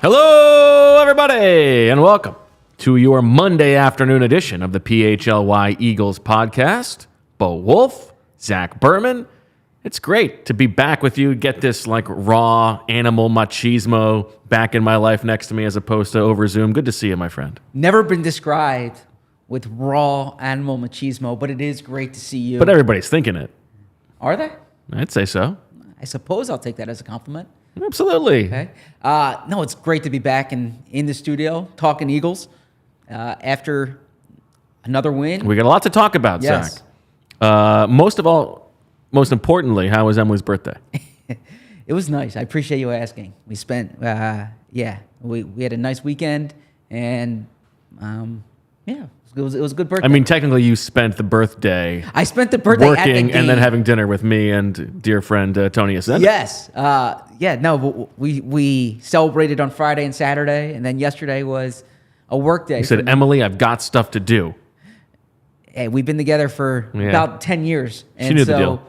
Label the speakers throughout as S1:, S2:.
S1: Hello, everybody, and welcome to your Monday afternoon edition of the PHLY Eagles podcast. Wulf, Zach Berman. It's great to be back with you, get this like raw animal machismo back in my life next to me as opposed to over Zoom. Good to see you, my friend.
S2: Never been described with raw animal machismo, but it is great to see you.
S1: But everybody's thinking it.
S2: Are they?
S1: I'd say so.
S2: I suppose I'll take that as a compliment.
S1: Absolutely.
S2: Okay. No, it's great to be back in the studio talking Eagles after another win.
S1: We got a lot to talk about,
S2: Yes.
S1: Zach. Most importantly, how was Emily's birthday?
S2: It was nice. I appreciate you asking. We spent, we had a nice weekend, and it was a good birthday.
S1: I mean, technically, you spent the birthday
S2: I spent the birthday at the
S1: working
S2: game.
S1: and then having dinner with me and dear friend Tony Ascenda.
S2: Yes. We celebrated on Friday and Saturday, and then yesterday was a work day.
S1: You said, Emily, I've got stuff to do.
S2: Hey, we've been together for about 10 years. And
S1: knew the deal.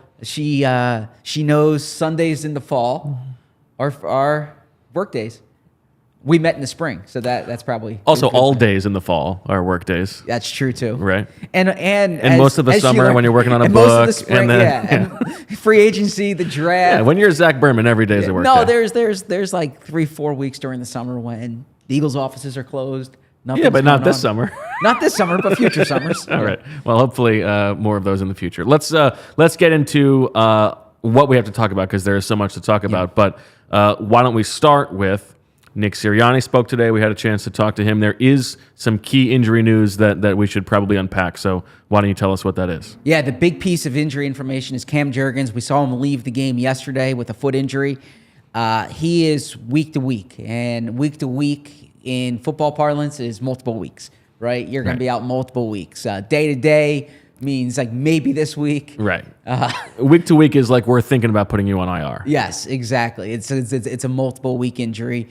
S2: She knows Sundays in the fall are work days. We met in the spring, so that's probably
S1: Also,
S2: good
S1: all
S2: thing.
S1: days in the fall are work days.
S2: That's true too.
S1: Right.
S2: And
S1: most of the summer when you're working on a
S2: and
S1: book.
S2: Most of the spring,
S1: and then,
S2: and free agency, the draft.
S1: Yeah, when you're Zach Berman, every day is a work
S2: No,
S1: day.
S2: there's like 3-4 weeks during the summer when the Eagles offices are closed.
S1: Yeah, but not this summer.
S2: Not this summer, but future summers.
S1: All right. Well, hopefully more of those in the future. Let's get into what we have to talk about because there is so much to talk about. But why don't we start with Nick Sirianni spoke today. We had a chance to talk to him. There is some key injury news that we should probably unpack. So why don't you tell us what that is?
S2: Yeah, the big piece of injury information is Cam Jurgens. We saw him leave the game yesterday with a foot injury. He is week to week, and week to week in football parlance is multiple weeks, right? You're going to be out multiple weeks. Day to day means like maybe this week.
S1: Right. Week to week is like we're thinking about putting you on IR.
S2: Yes, exactly. It's a multiple week injury.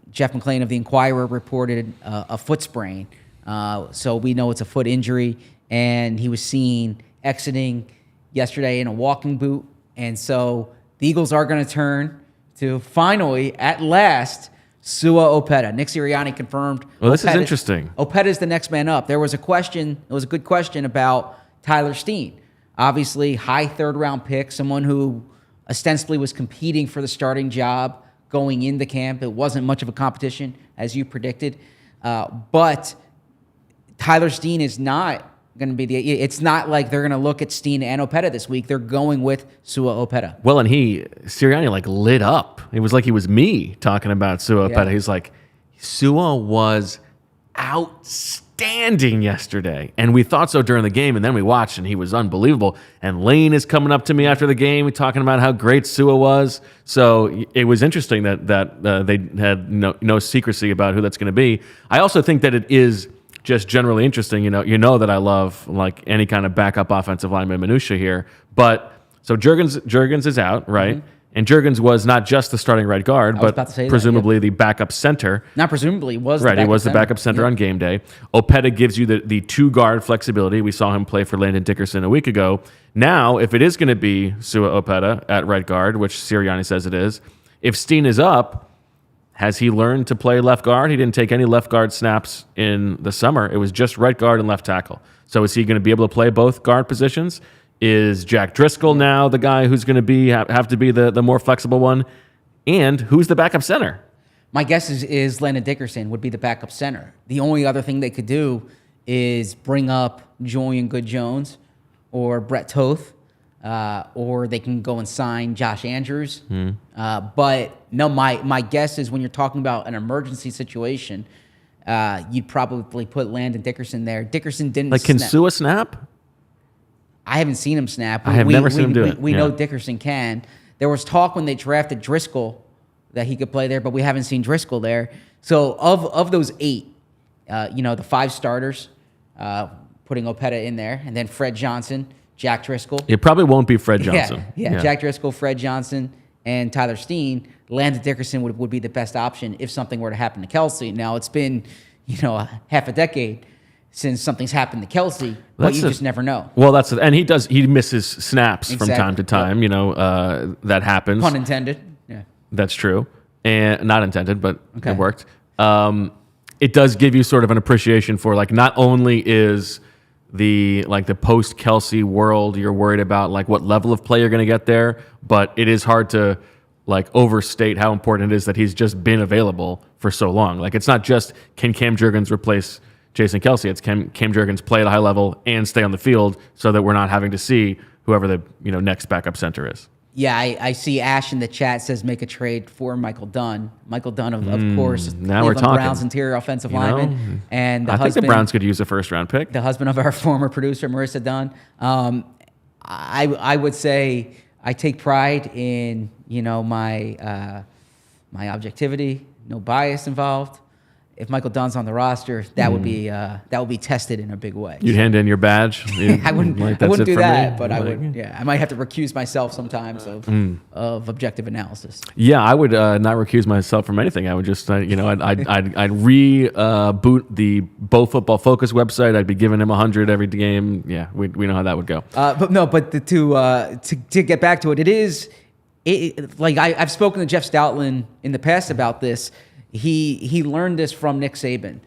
S2: Jeff McClain of the Inquirer reported a foot sprain. So we know it's a foot injury, and he was seen exiting yesterday in a walking boot. And so the Eagles are going to turn to finally, at last, Sua Opeta. Nick Sirianni confirmed.
S1: Well, this is interesting.
S2: Opeta is the next man up. There was a question, it was a good question about Tyler Steen. Obviously, high third-round pick, someone who ostensibly was competing for the starting job going into camp. It wasn't much of a competition, as you predicted. But Tyler Steen is not going to be it's not like they're going to look at Steen and Opeta this week. They're going with Sua Opeta.
S1: Well, and Sirianni like lit up. It was like he was me talking about Sua Opeta. He's like, Sua was outstanding yesterday. And we thought so during the game, and then we watched, and he was unbelievable. And Lane is coming up to me after the game talking about how great Sua was. So it was interesting that they had no secrecy about who that's going to be. I also think that it is just generally interesting. You know that I love like any kind of backup offensive lineman minutia here. But so Jurgens is out, right? Mm-hmm. And Jurgens was not just the starting right guard, but presumably the backup center.
S2: Not presumably, he was
S1: right. He was the backup center on game day. Opeta gives you the two guard flexibility. We saw him play for Landon Dickerson a week ago. Now, if it is going to be Sua Opeta at right guard, which Sirianni says it is, if Steen is up, has he learned to play left guard? He didn't take any left guard snaps in the summer. It was just right guard and left tackle. So is he going to be able to play both guard positions? Is Jack Driscoll now the guy who's going to have to be the more flexible one? And who's the backup center?
S2: My guess is Landon Dickerson would be the backup center. The only other thing they could do is bring up Julian Good-Jones or Brett Toth, or they can go and sign Josh Andrews. But no, my guess is when you're talking about an emergency situation, you'd probably put Landon Dickerson there. Dickerson didn't
S1: like can Sua snap?
S2: I haven't seen him snap.
S1: I have never seen him do it.
S2: We know Dickerson can. There was talk when they drafted Driscoll that he could play there, but we haven't seen Driscoll there. So of those 8, the 5 starters, putting Opeta in there, and then Fred Johnson, Jack Driscoll.
S1: It probably won't be Fred Johnson.
S2: Yeah, Jack Driscoll, Fred Johnson, and Tyler Steen. Landon Dickerson would be the best option if something were to happen to Kelsey. Now, it's been, half a decade since something's happened to Kelsey, but you just never know.
S1: Well, and he misses snaps from time to time. That happens.
S2: Pun intended. Yeah,
S1: that's true. and not intended, but
S2: Okay.
S1: it worked. It does give you sort of an appreciation for like not only is the post Kelsey world you're worried about like what level of play you're going to get there, but it is hard to like overstate how important it is that he's just been available for so long. Like it's not just can Cam Jurgens replace Jason Kelsey, it's Cam Jurgens play at a high level and stay on the field so that we're not having to see whoever the next backup center is.
S2: Yeah, I see Ash in the chat says make a trade for Michael Dunn. Michael Dunn, of course,
S1: now we're
S2: Cleveland
S1: talking.
S2: Browns interior offensive lineman. And
S1: I think the Browns could use a first-round pick.
S2: The husband of our former producer, Marissa Dunn. I would say I take pride in, my objectivity, no bias involved. If Michael Dunn's on the roster, that would be tested in a big way.
S1: You'd hand in your badge.
S2: I wouldn't do that, but I
S1: Like,
S2: would. Yeah, I might have to recuse myself sometimes of objective analysis.
S1: Yeah, I would not recuse myself from anything. I would just, I'd reboot the Bo Football Focus website. I'd be giving him 100 every game. Yeah, we know how that would go.
S2: To get back to it, I've spoken to Jeff Stoutland in the past about this. He learned this from Nick Saban,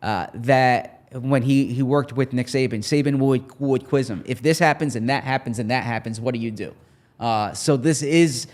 S2: that when he worked with Nick Saban would quiz him. If this happens and that happens and that happens, what do you do? So these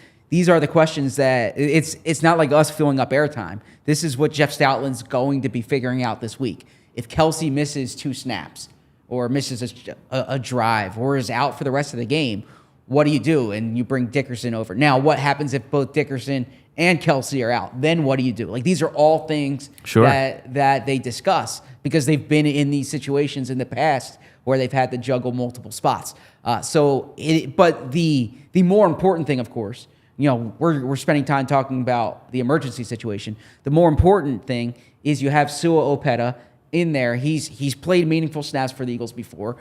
S2: are the questions that it's not like us filling up airtime. This is what Jeff Stoutland's going to be figuring out this week. If Kelsey misses 2 snaps or misses a drive or is out for the rest of the game, what do you do? And you bring Dickerson over. Now, what happens if both Dickerson and Kelsey are out? Then what do you do? Like, these are all things that they discuss because they've been in these situations in the past where they've had to juggle multiple spots. But the more important thing, of course, we're spending time talking about the emergency situation. The more important thing is you have Sua Opeta in there. He's played meaningful snaps for the Eagles before,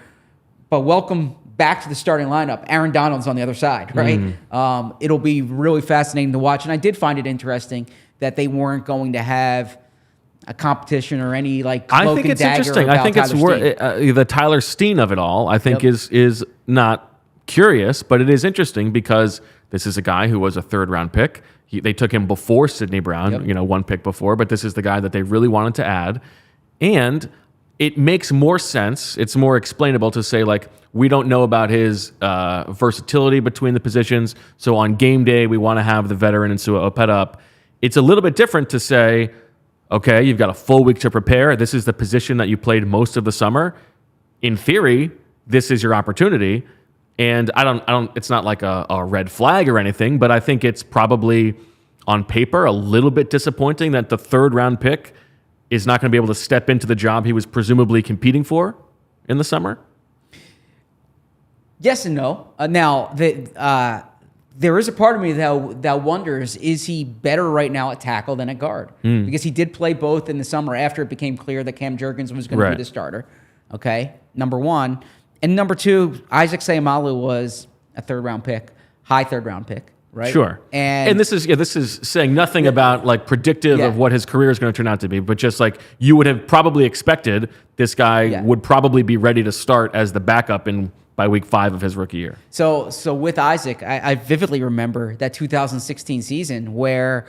S2: but welcome back to the starting lineup. Aaron Donald's on the other side, right? It'll be really fascinating to watch. And I did find it interesting that they weren't going to have a competition or any like cloak
S1: I think
S2: and
S1: it's
S2: dagger
S1: interesting.
S2: about
S1: I think
S2: Tyler
S1: the Tyler Steen of it all, I think is not curious, but it is interesting because this is a guy who was a 3rd-round pick. They took him before Sidney Brown, 1 pick before, but this is the guy that they really wanted to add. And it makes more sense. It's more explainable to say, like, we don't know about his versatility between the positions. So on game day, we want to have the veteran and Sua Opeta up. It's a little bit different to say, okay, you've got a full week to prepare. This is the position that you played most of the summer. In theory, this is your opportunity. And I don't. It's not like a red flag or anything, but I think it's probably on paper a little bit disappointing that the 3rd-round pick is not going to be able to step into the job he was presumably competing for in the summer?
S2: Yes and no. Now, there is a part of me that wonders, is he better right now at tackle than at guard? Because he did play both in the summer after it became clear that Cam Jurgens was going to be the starter. Okay, number one. And number two, Isaac Seumalo was a 3rd-round pick, high 3rd-round pick. Right.
S1: Sure. And this is saying nothing about like predictive of what his career is going to turn out to be, but just like you would have probably expected this guy would probably be ready to start as the backup by week 5 of his rookie year.
S2: So with Isaac, I vividly remember that 2016 season where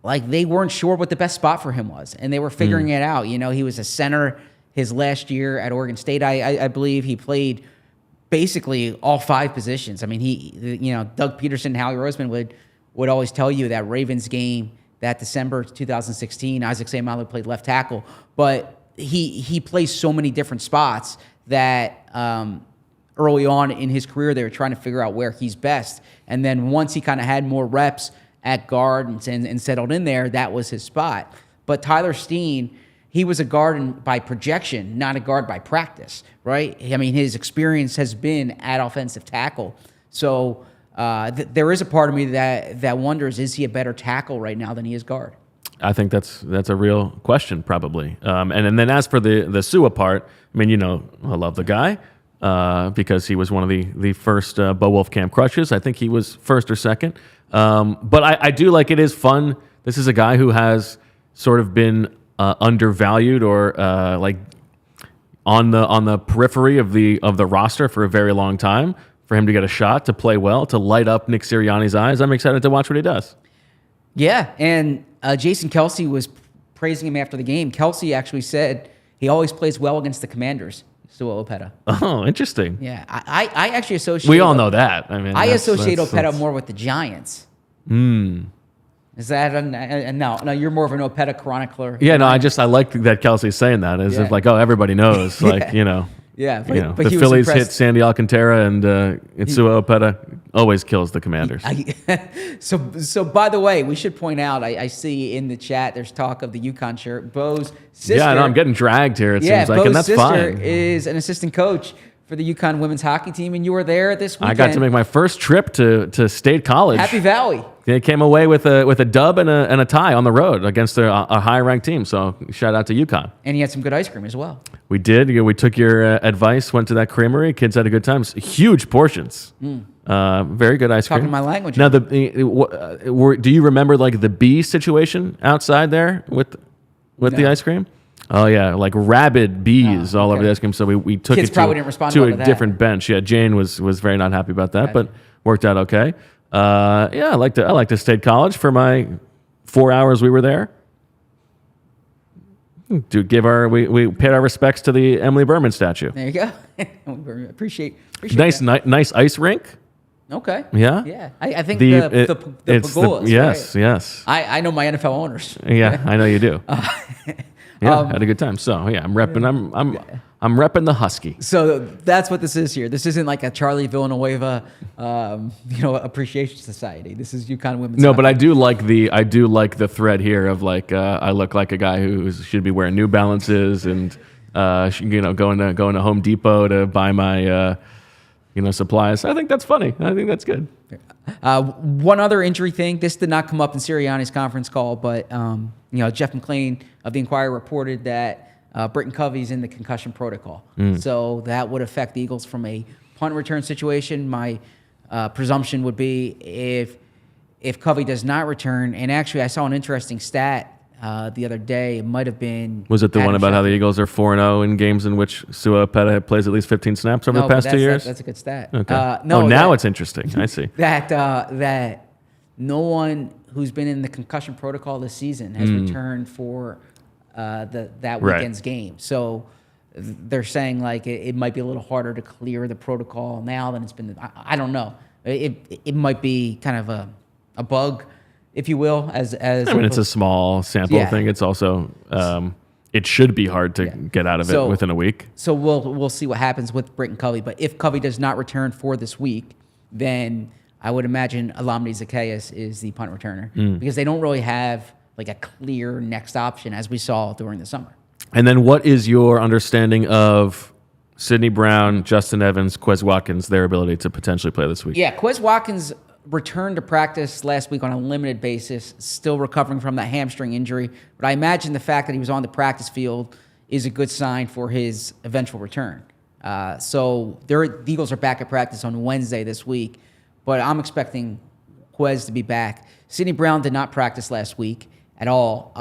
S2: like they weren't sure what the best spot for him was, and they were figuring it out. He was a center his last year at Oregon State. I believe he played basically all 5 positions. I mean, Doug Peterson and Howie Roseman would always tell you that Ravens game that December 2016, Isaac Seumalo played left tackle, but he plays so many different spots that early on in his career they were trying to figure out where he's best, and then once he kind of had more reps at guard and settled in there, that was his spot. But Tyler Steen, he was a guard by projection, not a guard by practice, right? I mean, his experience has been at offensive tackle. So there is a part of me that wonders, is he a better tackle right now than he is guard?
S1: I think that's a real question, probably. And then as for the Sua part, I mean, I love the guy because he was one of the first Bo Wulf camp crushes. I think he was first or second. But I do like it is fun. This is a guy who has sort of been undervalued or like on the periphery of the roster for a very long time. For him to get a shot, to play well, to light up Nick Sirianni's eyes, I'm excited to watch what he does.
S2: Yeah, and Jason Kelsey was praising him after the game. Kelsey actually said he always plays well against the Commanders. Sua Opeta.
S1: Oh, interesting.
S2: Yeah, I actually associate.
S1: We all know that. I mean,
S2: I associate Opeta more with the Giants. Is that no? You're more of an Opeta chronicler.
S1: Yeah, no. I like that Kelsey's saying that as if like, oh, everybody knows. Like,
S2: Yeah, but
S1: the Phillies hit Sandy Alcantara and Sua Opeta always kills the Commanders.
S2: So by the way, we should point out, I see in the chat there's talk of the UConn shirt. Bo's sister.
S1: Yeah, no, I'm getting dragged here. It seems like,
S2: Bo's
S1: and that's
S2: sister
S1: fine.
S2: is an assistant coach for the UConn women's hockey team, and you were there this weekend.
S1: I got to make my first trip to State College.
S2: Happy Valley.
S1: They came away with a dub and a tie on the road against a high-ranked team. So shout out to UConn.
S2: And you had some good ice cream as well.
S1: We did. We took your advice, went to that creamery. Kids had a good time. Huge portions. Very good ice cream.
S2: Talking my language.
S1: Now, do you remember like the bee situation outside there with the ice cream? Oh yeah, like rabid bees all over the ice cream. So we took
S2: Kids
S1: it
S2: probably didn't respond
S1: to
S2: well
S1: a
S2: to that.
S1: different bench. Yeah, Jane was very not happy about that, but worked out okay. I liked the State College for my 4 hours we were there. We paid our respects to the Emily Berman statue.
S2: There you go. appreciate
S1: Nice ice rink.
S2: Okay.
S1: Yeah?
S2: Yeah. I think the pergolas.
S1: Yes,
S2: right?
S1: yes.
S2: I know my NFL owners.
S1: Yeah, I know you do. Had a good time. So yeah, I'm repping. I'm repping the Husky.
S2: So that's what this is here. This isn't like a Charlie Villanueva, appreciation society. This is UConn women's.
S1: No,
S2: hockey.
S1: but I do like the thread here of like I look like a guy who should be wearing New Balances and going to Home Depot to buy my supplies. I think that's funny. I think that's good.
S2: One other injury thing. This did not come up in Sirianni's conference call, but Jeff McClain of the Inquirer reported that Britton Covey's in the concussion protocol. So that would affect the Eagles from a punt return situation. My presumption would be if Covey does not return, and actually I saw an interesting stat the other day. It might have been...
S1: Was it the one about how the Eagles are 4-0 in games in which Sua Opeta plays at least 15 snaps over the past 2 years?
S2: That's a good stat.
S1: Okay. Now it's interesting. I see.
S2: That no one who's been in the concussion protocol this season has returned for that weekend's game. So they're saying like it might be a little harder to clear the protocol now than it's been. I don't know. It might be kind of a bug, if you will. As I mean,
S1: it's a small sample thing. It's also it should be hard to get out of it within a week.
S2: So we'll see what happens with Britton Covey. But if Covey does not return for this week, then I would imagine Alamni Zacchaeus is the punt returner because they don't really have like a clear next option as we saw during the summer.
S1: And then what is your understanding of Sidney Brown, Justin Evans, Quez Watkins, their ability to potentially play this week?
S2: Yeah, Quez Watkins returned to practice last week on a limited basis, still recovering from that hamstring injury. But I imagine the fact that he was on the practice field is a good sign for his eventual return. So the Eagles are back at practice on Wednesday this week, but I'm expecting Quez to be back. Sidney Brown did not practice last week at all.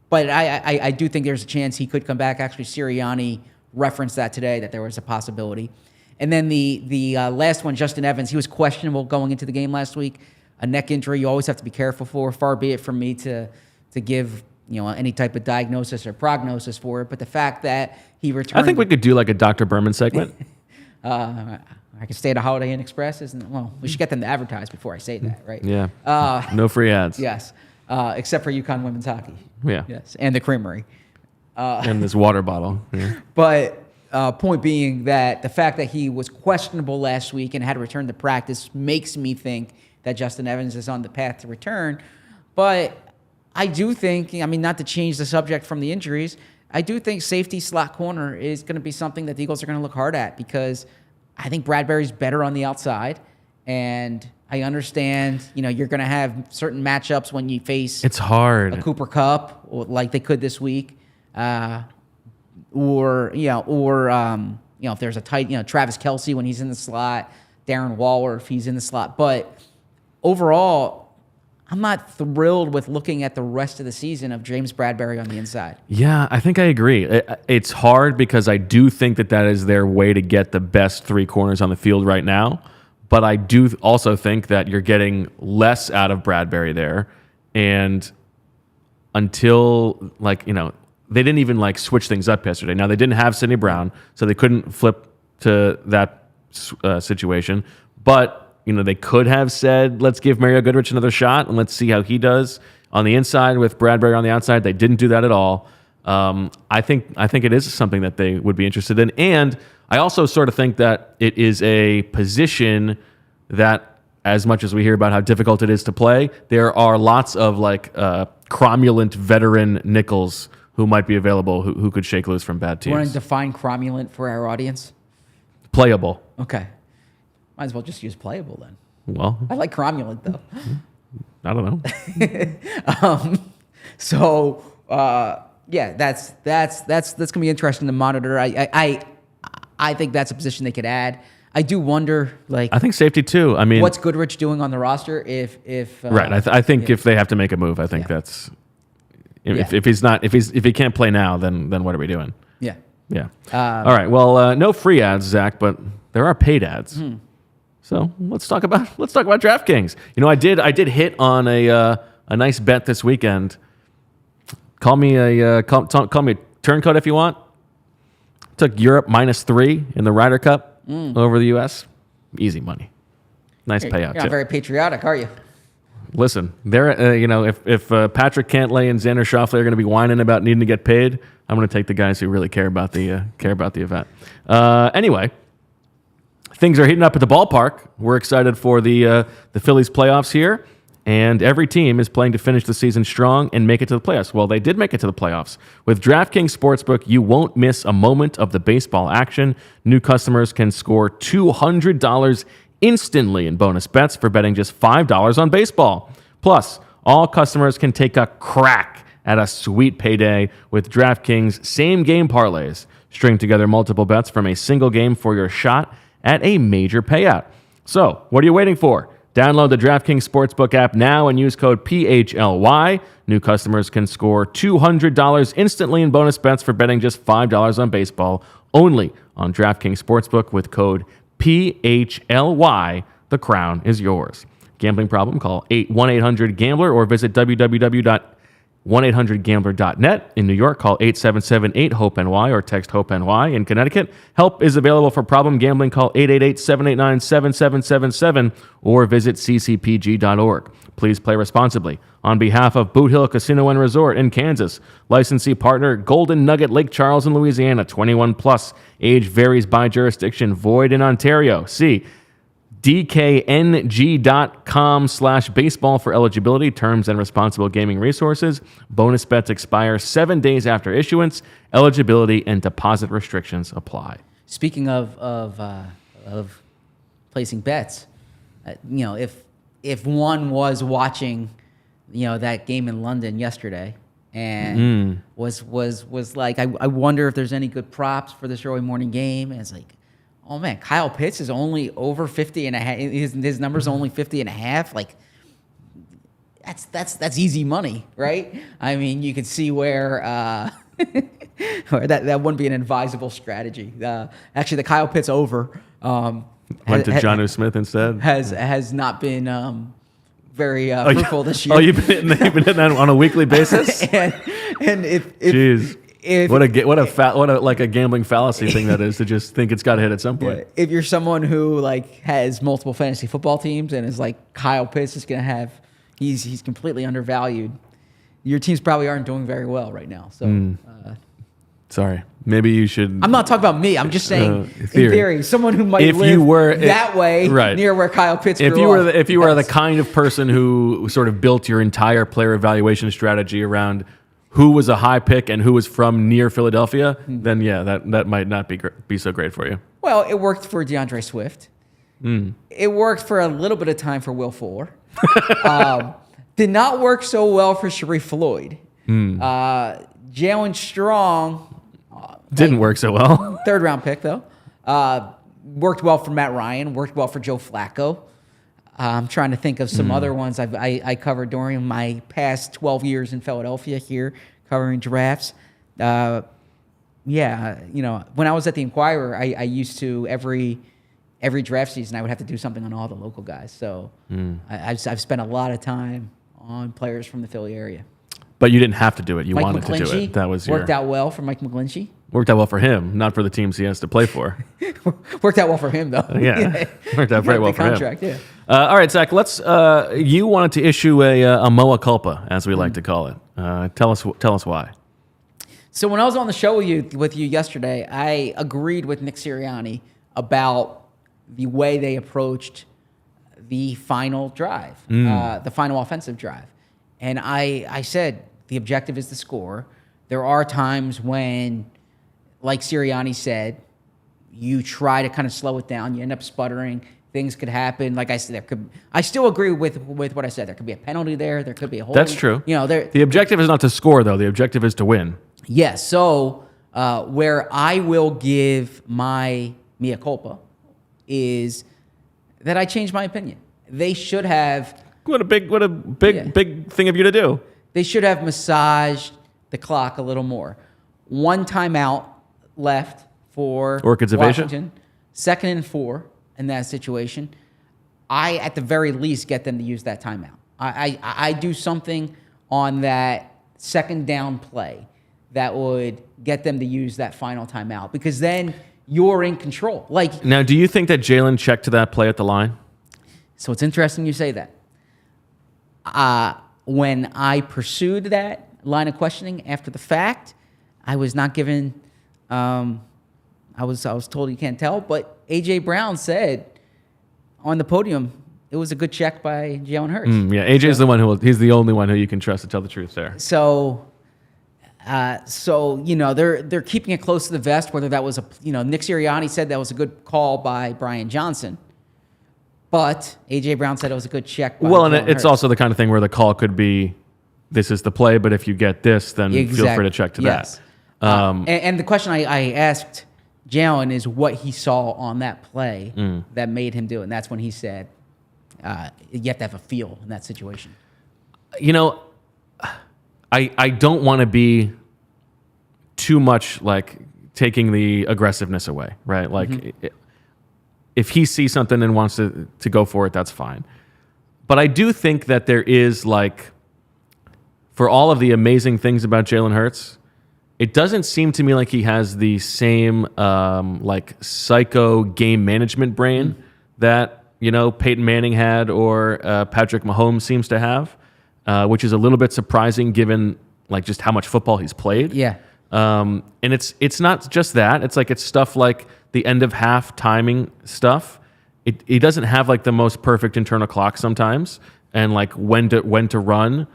S2: But I do think there's a chance he could come back. Actually, Sirianni referenced that today, that there was a possibility. And then the last one, Justin Evans, he was questionable going into the game last week. A neck injury you always have to be careful for. Far be it from me to give any type of diagnosis or prognosis for it. But the fact that he returned...
S1: I think we could do like a Dr. Berman segment.
S2: I could stay at a Holiday Inn Express. We should get them to advertise before I say that, right?
S1: Yeah. No free ads.
S2: Yes. Except for UConn women's hockey.
S1: Yeah.
S2: Yes. And the creamery.
S1: And this water bottle. Yeah.
S2: But point being that the fact that he was questionable last week and had to return to practice makes me think that Justin Evans is on the path to return. But I do think, not to change the subject from the injuries, I do think safety slot corner is going to be something that the Eagles are going to look hard at because I think Bradbury's better on the outside. And I understand, you're going to have certain matchups when you face
S1: it's hard.
S2: A Cooper Kupp, or like they could this week, or if there's a tight, Travis Kelce when he's in the slot, Darren Waller if he's in the slot. But overall, I'm not thrilled with looking at the rest of the season of James Bradbury on the inside.
S1: Yeah, I think I agree. It's hard because I do think that is their way to get the best three corners on the field right now. But I do also think that you're getting less out of Bradbury there. And until they didn't even switch things up yesterday. Now they didn't have Sidney Brown, so they couldn't flip to that situation. But they could have said, let's give Mario Goodrich another shot and let's see how he does on the inside with Bradbury on the outside. They didn't do that at all. I think it is something that they would be interested in. And I also sort of think that it is a position that, as much as we hear about how difficult it is to play, there are lots of cromulent veteran nickels who might be available who could shake loose from bad teams.
S2: You want to define cromulent for our audience?
S1: Playable.
S2: Okay. Might as well just use playable then.
S1: Well,
S2: I like cromulent though.
S1: I don't know.
S2: Yeah, that's gonna be interesting to monitor. I think that's a position they could add. I do wonder,
S1: I think safety too. I mean,
S2: what's Goodrich doing on the roster? If
S1: right, I think if they have to make a move, I think that's if he can't play now, then what are we doing?
S2: Yeah.
S1: Yeah. All right. Well, no free ads, Zach, but there are paid ads. So let's talk about DraftKings. I did hit on a nice bet this weekend. Call me a turncoat if you want. Took Europe -3 in the Ryder Cup over the U.S. Easy money. Nice payout.
S2: You're not very patriotic, are you?
S1: Listen, there. If Patrick Cantlay and Xander Schauffele are going to be whining about needing to get paid, I'm going to take the guys who really care about the event. Anyway, things are heating up at the ballpark. We're excited for the Phillies playoffs here, and every team is playing to finish the season strong and make it to the playoffs. Well, they did make it to the playoffs. With DraftKings Sportsbook, you won't miss a moment of the baseball action. New customers can score $200 instantly in bonus bets for betting just $5 on baseball. Plus, all customers can take a crack at a sweet payday with DraftKings same-game parlays. String together multiple bets from a single game for your shot at a major payout. So, what are you waiting for? Download the DraftKings Sportsbook app now and use code PHLY. New customers can score $200 instantly in bonus bets for betting just $5 on baseball, only on DraftKings Sportsbook with code PHLY. The crown is yours. Gambling problem? Call 1-800-GAMBLER or visit www.1800gambler.net. In New York, call 877-8-HOPE-NY or text HOPE-NY. In Connecticut, help is available for problem gambling. Call 888-789-7777 or visit ccpg.org. Please play responsibly. On behalf of Boot Hill Casino and Resort in Kansas, licensee partner Golden Nugget Lake Charles in Louisiana, 21 plus. Age varies by jurisdiction. Void in Ontario. See dkng.com/baseball for eligibility, terms, and responsible gaming resources. Bonus bets expire 7 days after issuance. Eligibility and deposit restrictions apply.
S2: Speaking of placing bets, if one was watching, that game in London yesterday and was like, I wonder if there's any good props for this early morning game. And it's like, oh man, Kyle Pitts is only over 50 and a half. His number's only 50 and a half. Like that's easy money, right? I mean, you can see where that wouldn't be an advisable strategy. Actually, the Kyle Pitts over
S1: went to Jonnu Smith instead.
S2: Has not been very fruitful this year.
S1: Oh, you've been hitting that on a weekly basis.
S2: and if
S1: jeez. What a gambling fallacy thing that is to just think it's got to hit at some point.
S2: Yeah, if you're someone who has multiple fantasy football teams and is like Kyle Pitts is going to have, he's completely undervalued. Your teams probably aren't doing very well right now. So,
S1: sorry, maybe you should.
S2: I'm not talking about me. I'm just saying, in theory, someone who might live that way near where Kyle Pitts grew up.
S1: If you were the kind of person who sort of built your entire player evaluation strategy around who was a high pick and who was from near Philadelphia, then yeah, that might not be so great for you.
S2: Well, it worked for DeAndre Swift. It worked for a little bit of time for Will Fuller. Did not work so well for Sharif Floyd. Jalen Strong
S1: didn't work so well.
S2: Third round pick though. Worked well for Matt Ryan. Worked well for Joe Flacco. I'm trying to think of some other ones I covered during my past 12 years in Philadelphia here, covering drafts. When I was at the Inquirer, I used to every draft season I would have to do something on all the local guys. So I've spent a lot of time on players from the Philly area.
S1: But you didn't have to do it. You
S2: Mike
S1: wanted to do
S2: McGlinchey
S1: it. That was
S2: worked out well for Mike McGlinchey.
S1: Worked out well for him, not for the teams he has to play for.
S2: Worked out well for him, though.
S1: Yeah, worked out very well for
S2: contract,
S1: him.
S2: Yeah.
S1: All right, Zach. Let's. You wanted to issue a moa culpa, as we like to call it. Tell us why.
S2: So when I was on the show with you yesterday, I agreed with Nick Sirianni about the way they approached the final drive, the final offensive drive, and I said the objective is to score. There are times when, like Sirianni said, you try to kind of slow it down. You end up sputtering. Things could happen. Like I said, I still agree with what I said. There could be a penalty there. There could be a holding.
S1: That's true.
S2: The
S1: objective is not to score, though. The objective is to win.
S2: Yes. So where I will give my mea culpa is that I changed my opinion. They should have.
S1: What a big thing of you to do.
S2: They should have massaged the clock a little more. One timeout left for
S1: Orchids of Asia.
S2: Washington. 2nd and 4 in that situation. I, at the very least, get them to use that timeout. I do something on that second down play that would get them to use that final timeout, because then you're in control. Like,
S1: now, do you think that Jalen checked to that play at the line?
S2: so it's interesting you say that. When I pursued that line of questioning after the fact, I was not given. I was told you can't tell, but AJ Brown said on the podium it was a good check by Jalen Hurts.
S1: Yeah, AJ's he's the only one who you can trust to tell the truth there.
S2: So they're keeping it close to the vest. Whether that was Nick Sirianni said that was a good call by Brian Johnson, but AJ Brown said it was a good check. By
S1: Well,
S2: Jalen
S1: and it's
S2: Hurts.
S1: also the kind of thing where the call could be, this is the play, but if you get this, then feel free to check to that.
S2: And the question I asked Jalen is what he saw on that play that made him do it. And that's when he said, you have to have a feel in that situation.
S1: I don't want to be too much like taking the aggressiveness away, right? Like if he sees something and wants to go for it, that's fine. But I do think that there is, like, for all of the amazing things about Jalen Hurts, it doesn't seem to me like he has the same like psycho game management brain that Peyton Manning had or Patrick Mahomes seems to have, which is a little bit surprising given like just how much football he's played.
S2: Yeah.
S1: And it's not just that. It's stuff like the end of half timing stuff. He doesn't have like the most perfect internal clock sometimes, and like when to run,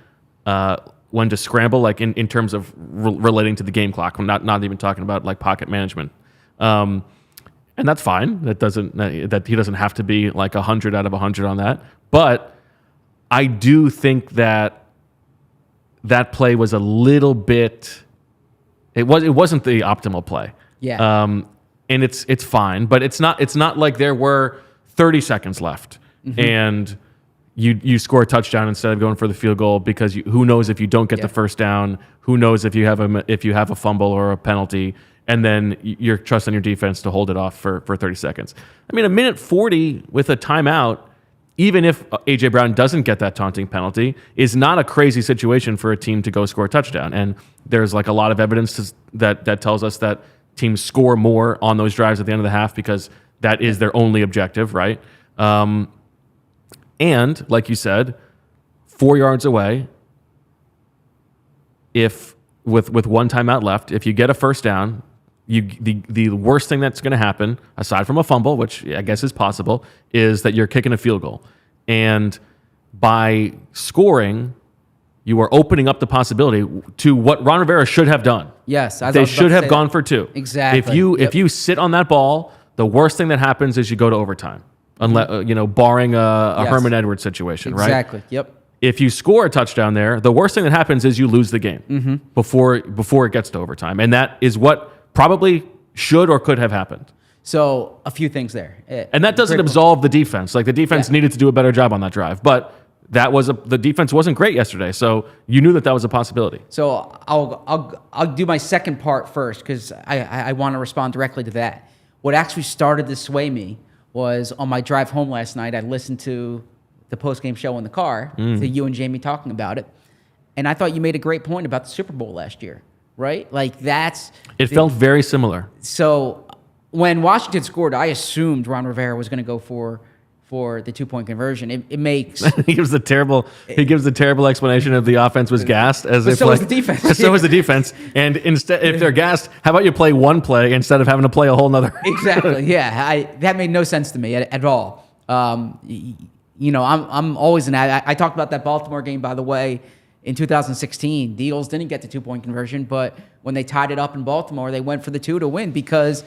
S1: when to scramble, like in terms of relating to the game clock. I'm not even talking about like pocket management. And that's fine. That he doesn't have to be like 100 out of 100 on that. But I do think that play was a little bit. It wasn't the optimal play.
S2: Yeah.
S1: And it's fine, but it's not like there were 30 seconds left and you score a touchdown instead of going for the field goal, because who knows if you don't get the first down, who knows if you have a fumble or a penalty, and then you're trusting your defense to hold it off for 30 seconds. I mean, a minute 40 with a timeout, even if A.J. Brown doesn't get that taunting penalty, is not a crazy situation for a team to go score a touchdown. And there's like a lot of evidence that tells us that teams score more on those drives at the end of the half because that is their only objective, right? And like you said, 4 yards away, if with one timeout left, if you get a first down, the worst thing that's going to happen, aside from a fumble, which I guess is possible, is that you're kicking a field goal. And by scoring, you are opening up the possibility to what Ron Rivera should have done.
S2: Yes,
S1: they should have gone for 2.
S2: Exactly.
S1: If you sit on that ball, the worst thing that happens is you go to overtime, unless barring a Herman Edwards situation, right?
S2: Exactly. Yep.
S1: If you score a touchdown there, the worst thing that happens is you lose the game before it gets to overtime, and that is what probably should or could have happened.
S2: So a few things there,
S1: and that doesn't absolve the defense. Like the defense needed to do a better job on that drive, but the defense wasn't great yesterday, so you knew that was a possibility.
S2: So I'll do my second part first, because I want to respond directly to that. What actually started to sway me was on my drive home last night. I listened to the post-game show in the car to you and Jamie talking about it. And I thought you made a great point about the Super Bowl last year, right? Like
S1: it felt very similar.
S2: So when Washington scored, I assumed Ron Rivera was going to go for the 2-point conversion. It makes
S1: he gives the terrible explanation of the offense was gassed, as if
S2: so was the defense.
S1: So was the defense. And instead, if they're gassed, how about you play one play instead of having to play a whole nother?
S2: Exactly. Yeah, that made no sense to me at all. You know, I'm always I talked about that Baltimore game, by the way, in 2016. The Eagles didn't get the 2-point conversion, but when they tied it up in Baltimore, they went for the 2 to win, because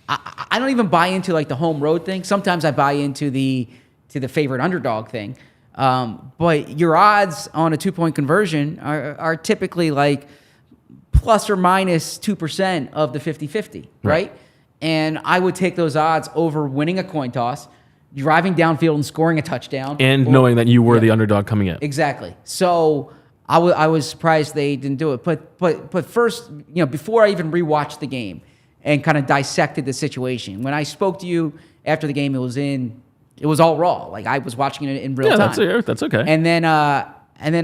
S2: I don't even buy into like the home road thing. Sometimes I buy into the favorite underdog thing. But your odds on a 2-point conversion are typically like plus or minus 2% of the 50-50, right? And I would take those odds over winning a coin toss, driving downfield and scoring a touchdown.
S1: And knowing that you were the underdog coming in.
S2: Exactly. So I was surprised they didn't do it. But first, you know, before I even rewatched the game and kind of dissected the situation, when I spoke to you after the game, it was all raw. Like I was watching it in real time.
S1: That's okay.
S2: And then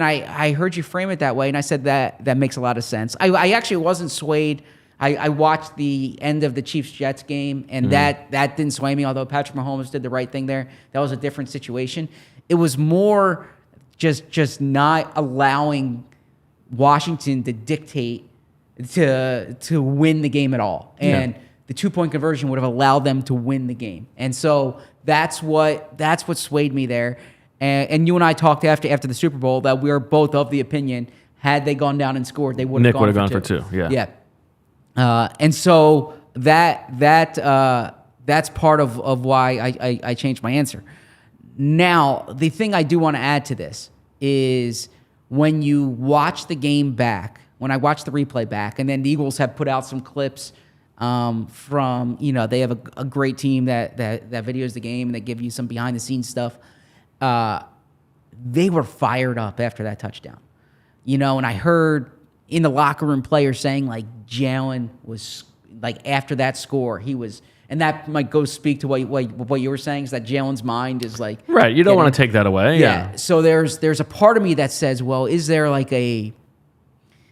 S2: I heard you frame it that way, and I said that makes a lot of sense. I actually wasn't swayed. I watched the end of the Chiefs-Jets game, and that didn't sway me, although Patrick Mahomes did the right thing there. That was a different situation. It was more just not allowing Washington to dictate to win the game at all. And the 2-point conversion would have allowed them to win the game. And so that's what swayed me there. And you and I talked after the Super Bowl that we were both of the opinion, had they gone down and scored, they would have gone for two.
S1: Yeah.
S2: And so that's part of why I changed my answer. Now, the thing I do want to add to this is when you watch the game back, when I watch the replay back, and then the Eagles have put out some clips from, you know, they have a great team that videos the game and they give you some behind the scenes stuff. They were fired up after that touchdown, you know, and I heard in the locker room players saying like Jalen was like after that score, he was, and that might go speak to what you were saying, is that Jalen's mind is like
S1: right. You don't want to take that away. Yeah.
S2: So there's a part of me that says, well, is there like a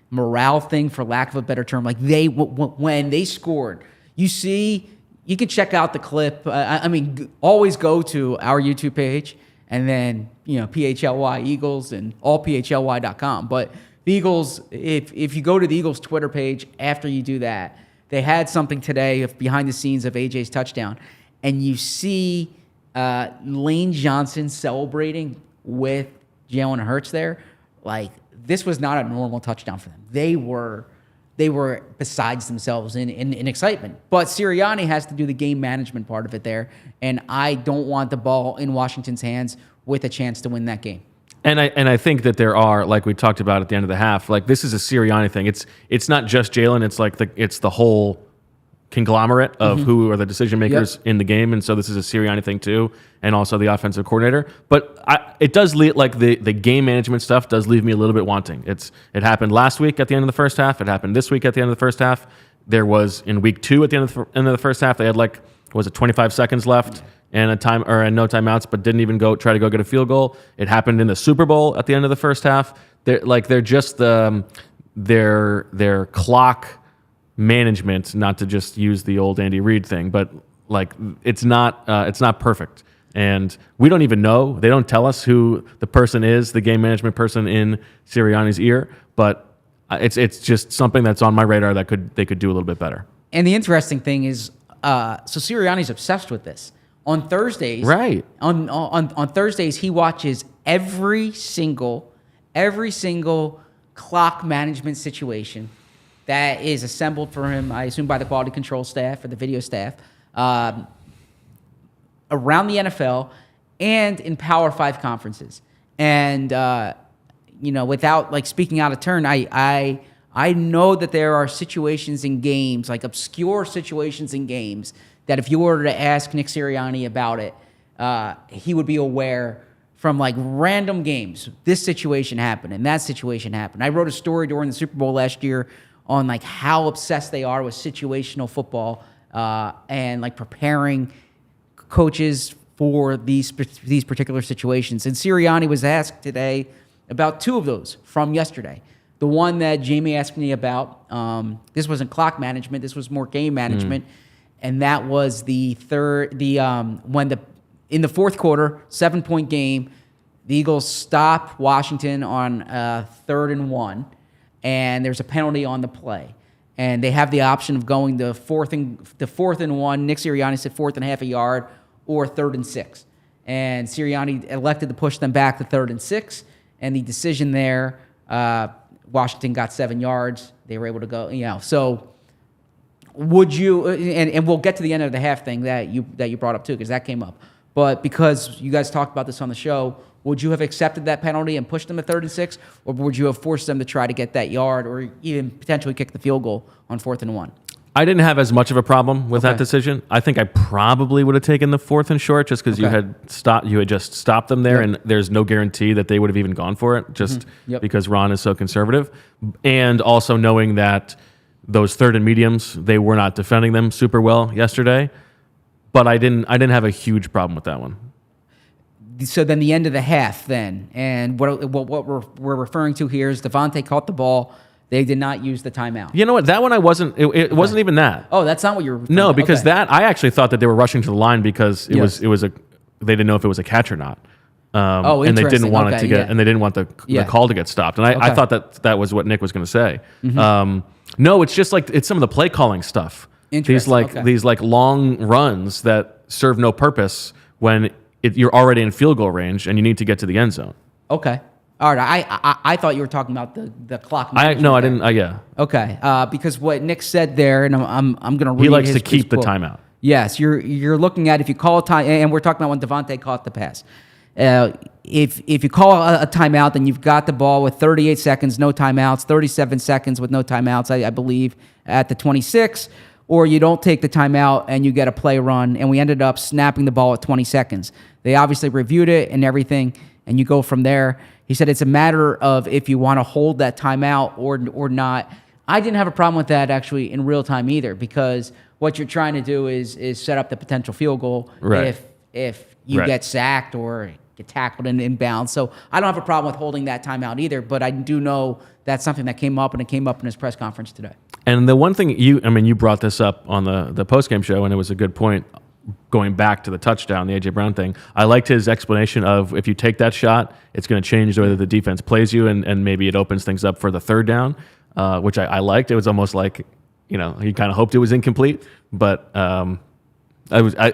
S2: morale thing, for lack of a better term? Like when they scored, you can check out the clip. I mean, always go to our YouTube page and then, you know, PHLY Eagles and allphly.com. But the Eagles, if you go to the Eagles Twitter page after you do that, they had something today of behind the scenes of AJ's touchdown, and you see Lane Johnson celebrating with Jalen Hurts there. Like, this was not a normal touchdown for them. They were besides themselves in excitement. But Sirianni has to do the game management part of it there, and I don't want the ball in Washington's hands with a chance to win that game.
S1: And I think that there are, like we talked about at the end of the half, like this is a Sirianni thing. It's not just Jalen. It's like it's the whole conglomerate of who are the decision makers in the game. And so this is a Sirianni thing too, and also the offensive coordinator. But it does leave, like the game management stuff does leave me a little bit wanting. It happened last week at the end of the first half. It happened this week at the end of the first half. There was in week 2 at the end of the first half. They had 25 seconds left and no timeouts, but didn't even try to go get a field goal. It happened in the Super Bowl at the end of the first half. They're just their clock management, not to just use the old Andy Reid thing, but like it's not perfect. And we don't even know. They don't tell us who the person is, the game management person in Sirianni's ear, but it's just something that's on my radar that they could do a little bit better. And
S2: the interesting thing is, so Sirianni's obsessed with this. On Thursdays,
S1: right?
S2: On Thursdays, he watches every single clock management situation that is assembled for him, I assume by the quality control staff or the video staff, around the NFL and in Power 5 conferences. And without speaking out of turn, I know that there are situations in games, like obscure situations in games, that if you were to ask Nick Sirianni about it, he would be aware from random games. This situation happened and that situation happened. I wrote a story during the Super Bowl last year on how obsessed they are with situational football and preparing coaches for these particular situations. And Sirianni was asked today about two of those from yesterday. The one that Jamie asked me about, this wasn't clock management, this was more game management, and that was in the fourth quarter, 7-point game, the Eagles stop Washington on 3rd and 1, and there's a penalty on the play. And they have the option of going the fourth and 1. Nick Sirianni said 4th and half a yard, or 3rd and 6. And Sirianni elected to push them back to 3rd and 6. And the decision there, Washington got 7 yards. They were able to go, So would you, and we'll get to the end of the half thing that you brought up too, because that came up. But because you guys talked about this on the show, would you have accepted that penalty and pushed them to 3rd and 6, or would you have forced them to try to get that yard or even potentially kick the field goal on 4th and 1?
S1: I didn't have as much of a problem with that decision. I think I probably would have taken the 4th and short just because you had just stopped them there, and there's no guarantee that they would have even gone for it just because Ron is so conservative. And also knowing that those 3rd and mediums, they were not defending them super well yesterday. But I didn't have a huge problem with that one.
S2: So then the end of the half then, and what we're referring to here is Devontae caught the ball. They did not use the timeout.
S1: You know what? That one I wasn't. It wasn't even that.
S2: Oh, that's not what you were.
S1: No, because that I actually thought that they were rushing to the line because it was they didn't know if it was a catch or not. And they didn't want it to get and they didn't want the call to get stopped. And I thought that was what Nick was going to say. No, it's just like it's some of the play calling stuff. These long runs that serve no purpose when you're already in field goal range and you need to get to the end zone.
S2: Okay. All right, I thought you were talking about the clock.
S1: I didn't. Yeah.
S2: Okay, because what Nick said there, and I'm going to read.
S1: He likes to keep the timeout.
S2: Yes, you're looking at if you call a time, and we're talking about when Devontae caught the pass. If you call a timeout, then you've got the ball with 38 seconds, no timeouts, 37 seconds with no timeouts, I believe, at the 26, or you don't take the timeout and you get a play run, and we ended up snapping the ball at 20 seconds. They obviously reviewed it and everything, and you go from there. He said it's a matter of if you want to hold that timeout or not. I didn't have a problem with that actually in real time either, because what you're trying to do is set up the potential field goal if you get sacked or get tackled and inbounds. So I don't have a problem with holding that timeout either, but I do know that's something that came up, and it came up in his press conference today.
S1: And the one thing you brought this up on the postgame show, and it was a good point. Going back to the touchdown, the A.J. Brown thing, I liked his explanation of if you take that shot, it's going to change the way that the defense plays you, and maybe it opens things up for the 3rd down, which I liked. It was almost like, he kind of hoped it was incomplete, but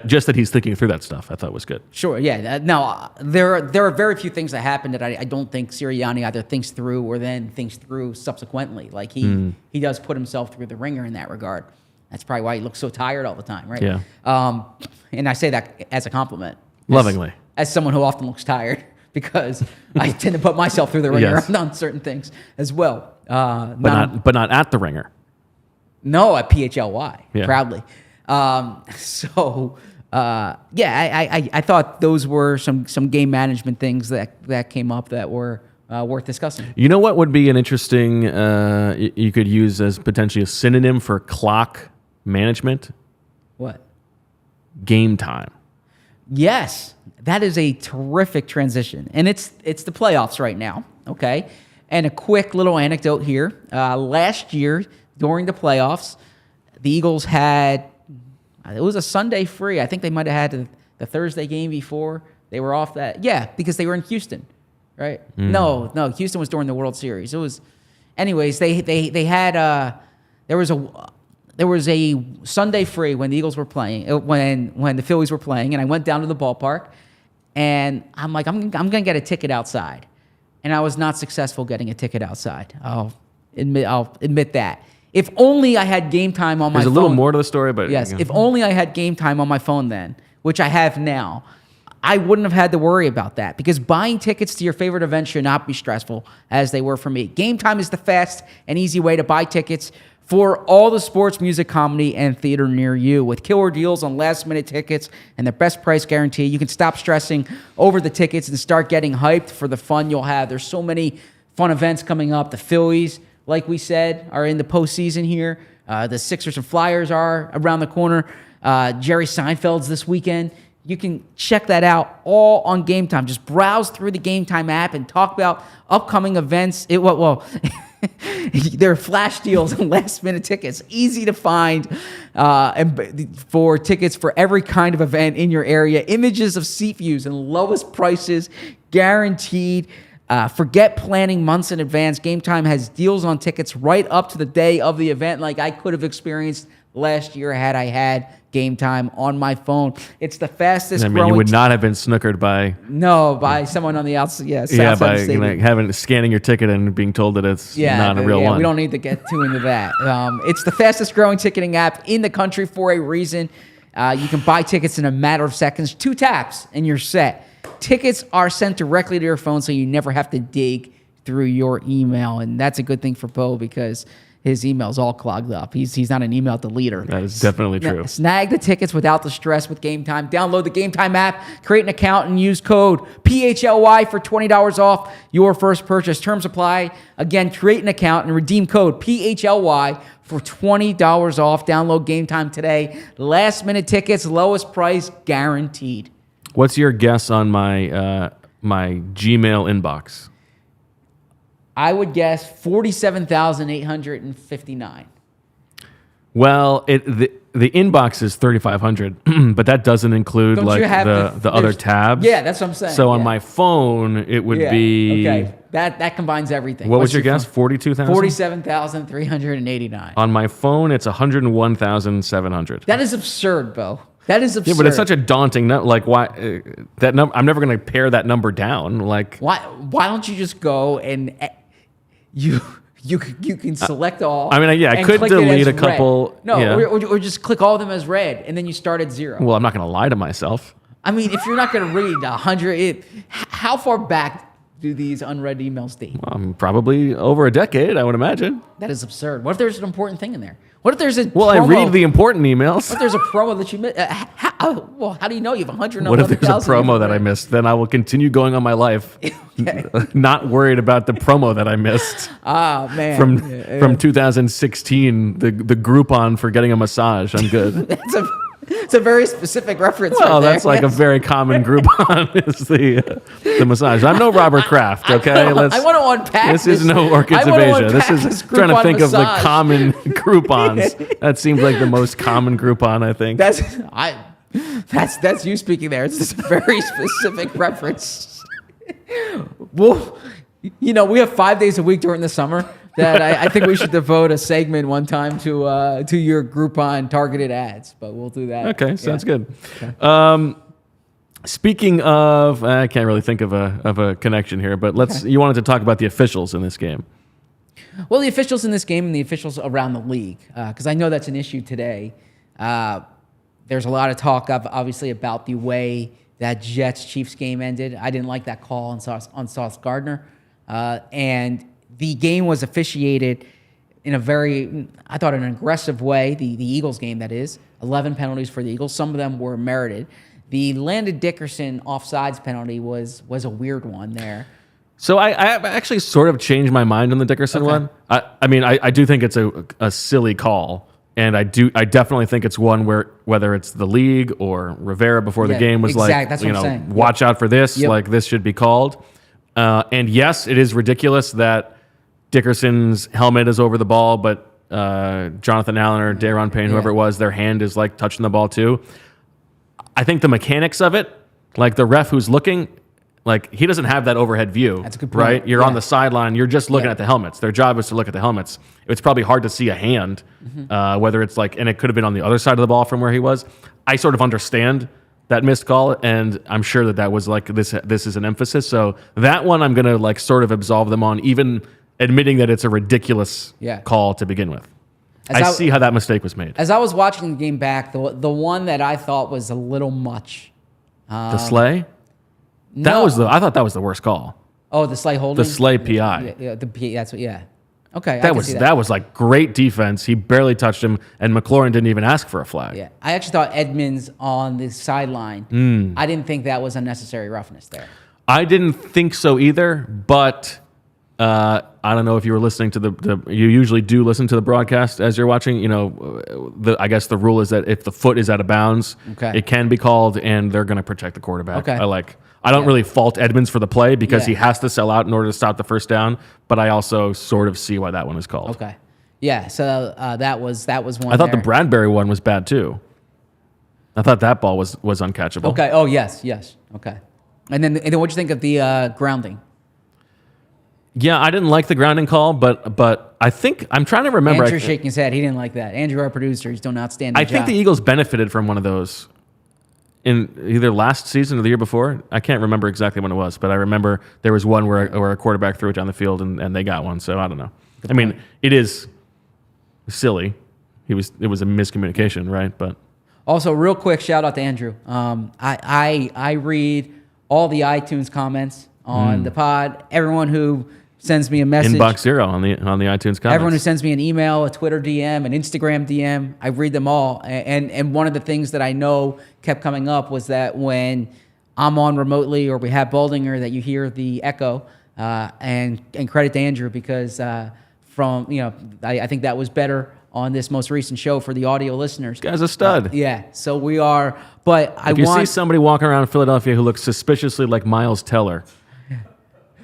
S1: just that he's thinking through that stuff, I thought was good.
S2: Sure, yeah. Now, there are very few things that happen that I don't think Sirianni either thinks through or then thinks through subsequently. Like he does put himself through the ringer in that regard. That's probably why he looks so tired all the time, right?
S1: Yeah.
S2: And I say that as a compliment.
S1: Lovingly.
S2: As someone who often looks tired, because I tend to put myself through the ringer on certain things as well.
S1: But not at the ringer.
S2: No, at PHLY, proudly. I thought those were some game management things that came up that were worth discussing.
S1: You know what would be an interesting, you could use as potentially a synonym for clock management?
S2: What?
S1: Game time.
S2: Yes, that is a terrific transition. And it's the playoffs right now, okay? And a quick little anecdote here. Last year, during the playoffs, the Eagles had, it was a Sunday free. I think they might have had the Thursday game before. They were off that. Yeah, because they were in Houston, right? No, Houston was during the World Series. It was, anyways, they had, there was a Sunday free when the Eagles were playing, when the Phillies were playing, and I went down to the ballpark, and I'm like, I'm going to get a ticket outside. And I was not successful getting a ticket outside. I'll admit that. If only I had game time on my phone.
S1: There's a little more to the story, but...
S2: Yes, if only I had game time on my phone then, which I have now, I wouldn't have had to worry about that, because buying tickets to your favorite event should not be stressful as they were for me. Game Time is the fast and easy way to buy tickets for all the sports, music, comedy, and theater near you. With killer deals on last-minute tickets and the best price guarantee, you can stop stressing over the tickets and start getting hyped for the fun you'll have. There's so many fun events coming up. The Phillies, like we said, are in the postseason here. The Sixers and Flyers are around the corner. Jerry Seinfeld's this weekend. You can check that out all on GameTime. Just browse through the GameTime app and talk about upcoming events. There are flash deals and last-minute tickets, easy to find, and for tickets for every kind of event in your area. Images of seat views and lowest prices guaranteed. Forget planning months in advance. GameTime has deals on tickets right up to the day of the event, like I could have experienced last year had I had GameTime on my phone. It's the fastest growing.
S1: You would not have been snookered by
S2: someone on the outside.
S1: By scanning your ticket and being told that it's not a real one.
S2: We don't need to get too into that. It's the fastest growing ticketing app in the country for a reason. You can buy tickets in a matter of seconds. 2 taps and you're set. Tickets are sent directly to your phone, so you never have to dig through your email, and that's a good thing for Bo because his email's all clogged up. He's not an email deleter.
S1: That is definitely true.
S2: Snag the tickets without the stress with GameTime. Download the GameTime app, create an account, and use code PHLY for $20 off your first purchase. Terms apply. Again, create an account and redeem code PHLY for $20 off. Download GameTime today. Last minute tickets, lowest price guaranteed.
S1: What's your guess on my my Gmail inbox?
S2: I would guess 47,859.
S1: Well, the inbox is 3,500, but that doesn't include the other tabs.
S2: Yeah, that's what I'm saying.
S1: So on my phone, it would be
S2: okay. That combines everything.
S1: What was your guess? 42,000.
S2: 47,389.
S1: On my phone, it's 101,700.
S2: That is absurd, Bo. That is absurd.
S1: Yeah, but it's such a daunting number. Like, why that number? I'm never going to pare that number down. Like,
S2: why don't you just go and you can select all.
S1: I mean, I could delete a couple.
S2: Red. No, yeah. or just click all of them as red, and then you start at 0.
S1: Well, I'm not going to lie to myself.
S2: I mean, if you're not going to read 100, how far back do these unread emails date?
S1: Probably over a decade, I would imagine.
S2: That is absurd. What if there's an important thing in there? What if there's a
S1: promo? I read the important emails.
S2: What if there's a promo that you missed? How do you know you have 111,000?
S1: What if there's a promo that I missed? Then I will continue going on my life, not worried about the promo that I missed.
S2: Ah, man.
S1: From 2016, the Groupon for getting a massage. I'm good.
S2: It's a very specific reference.
S1: Well,
S2: right
S1: that's like a very common Groupon is the massage. I'm no Robert Kraft, okay?
S2: I want to unpack
S1: this. This is no Orchids of Asia. This is trying to think
S2: massage.
S1: of the common Groupons. That seems like the most common Groupon, I think.
S2: That's you speaking there. It's just a very specific reference. Well, we have 5 days a week during the summer that I think we should devote a segment one time to your Groupon targeted ads, but we'll do that.
S1: Okay, sounds good. Okay. Speaking of, I can't really think of a connection here, but you wanted to talk about the officials in this game.
S2: Well, the officials in this game and the officials around the league, because I know that's an issue today. There's a lot of talk, obviously, about the way that Jets-Chiefs game ended. I didn't like that call on Sauce Gardner, and the game was officiated in a an aggressive way, the Eagles game, that is. 11 penalties for the Eagles. Some of them were merited. The Landon Dickerson offsides penalty was a weird one there.
S1: So I actually sort of changed my mind on the Dickerson one. I do think it's a silly call, and I definitely think it's one where whether it's the league or Rivera before the game was
S2: that's what I'm saying.
S1: Watch out for this, like this should be called. And yes, it is ridiculous that Dickerson's helmet is over the ball, but Jonathan Allen or Daron Payne, whoever it was, their hand is like touching the ball too. I think the mechanics of it, like the ref who's looking, like he doesn't have that overhead view.
S2: That's a good point.
S1: Right? You're on the sideline. You're just looking at the helmets. Their job is to look at the helmets. It's probably hard to see a hand, whether it's like, and it could have been on the other side of the ball from where he was. I sort of understand that missed call, and I'm sure that was like this is an emphasis. So that one I'm gonna like sort of absolve them on, even admitting that it's a ridiculous call to begin with. I see how that mistake was made.
S2: As I was watching the game back, the one that I thought was a little much.
S1: The Slay?
S2: No.
S1: I thought that was the worst call.
S2: Oh, the Slay holding?
S1: The Slay PI.
S2: Yeah, that's what, Okay,
S1: that was like great defense. He barely touched him, and McLaurin didn't even ask for a flag.
S2: Yeah, I actually thought Edmonds on the sideline. I didn't think that was unnecessary roughness there.
S1: I didn't think so either, but I don't know if you were listening to you usually do listen to the broadcast as you're watching. I guess the rule is that if the foot is out of bounds, it can be called, and they're going to protect the quarterback. I don't really fault Edmonds for the play because he has to sell out in order to stop the first down, but I also sort of see why that one is called.
S2: Okay. Yeah, so that was one.
S1: I thought the Bradbury one was bad too. I thought that ball was uncatchable.
S2: Okay. Oh, yes. Okay. And then what'd you think of the grounding?
S1: Yeah, I didn't like the grounding call, but I think I'm trying to remember.
S2: Andrew's shaking his head. He didn't like that. Andrew, our producer, he's doing an outstanding job.
S1: I think the Eagles benefited from one of those in either last season or the year before. I can't remember exactly when it was, but I remember there was one where a quarterback threw it down the field and they got one. So I don't know. I mean, it is silly. It was a miscommunication, right? But
S2: also, real quick shout out to Andrew. I read all the iTunes comments on the pod. Everyone who sends me a message.
S1: Inbox zero on the iTunes comments.
S2: Everyone who sends me an email, a Twitter DM, an Instagram DM, I read them all. And one of the things that I know kept coming up was that when I'm on remotely or we have Baldinger, that you hear the echo. And credit to Andrew because I think that was better on this most recent show for the audio listeners.
S1: This guy's a stud.
S2: So we are. But
S1: if you see somebody walking around Philadelphia who looks suspiciously like Miles Teller.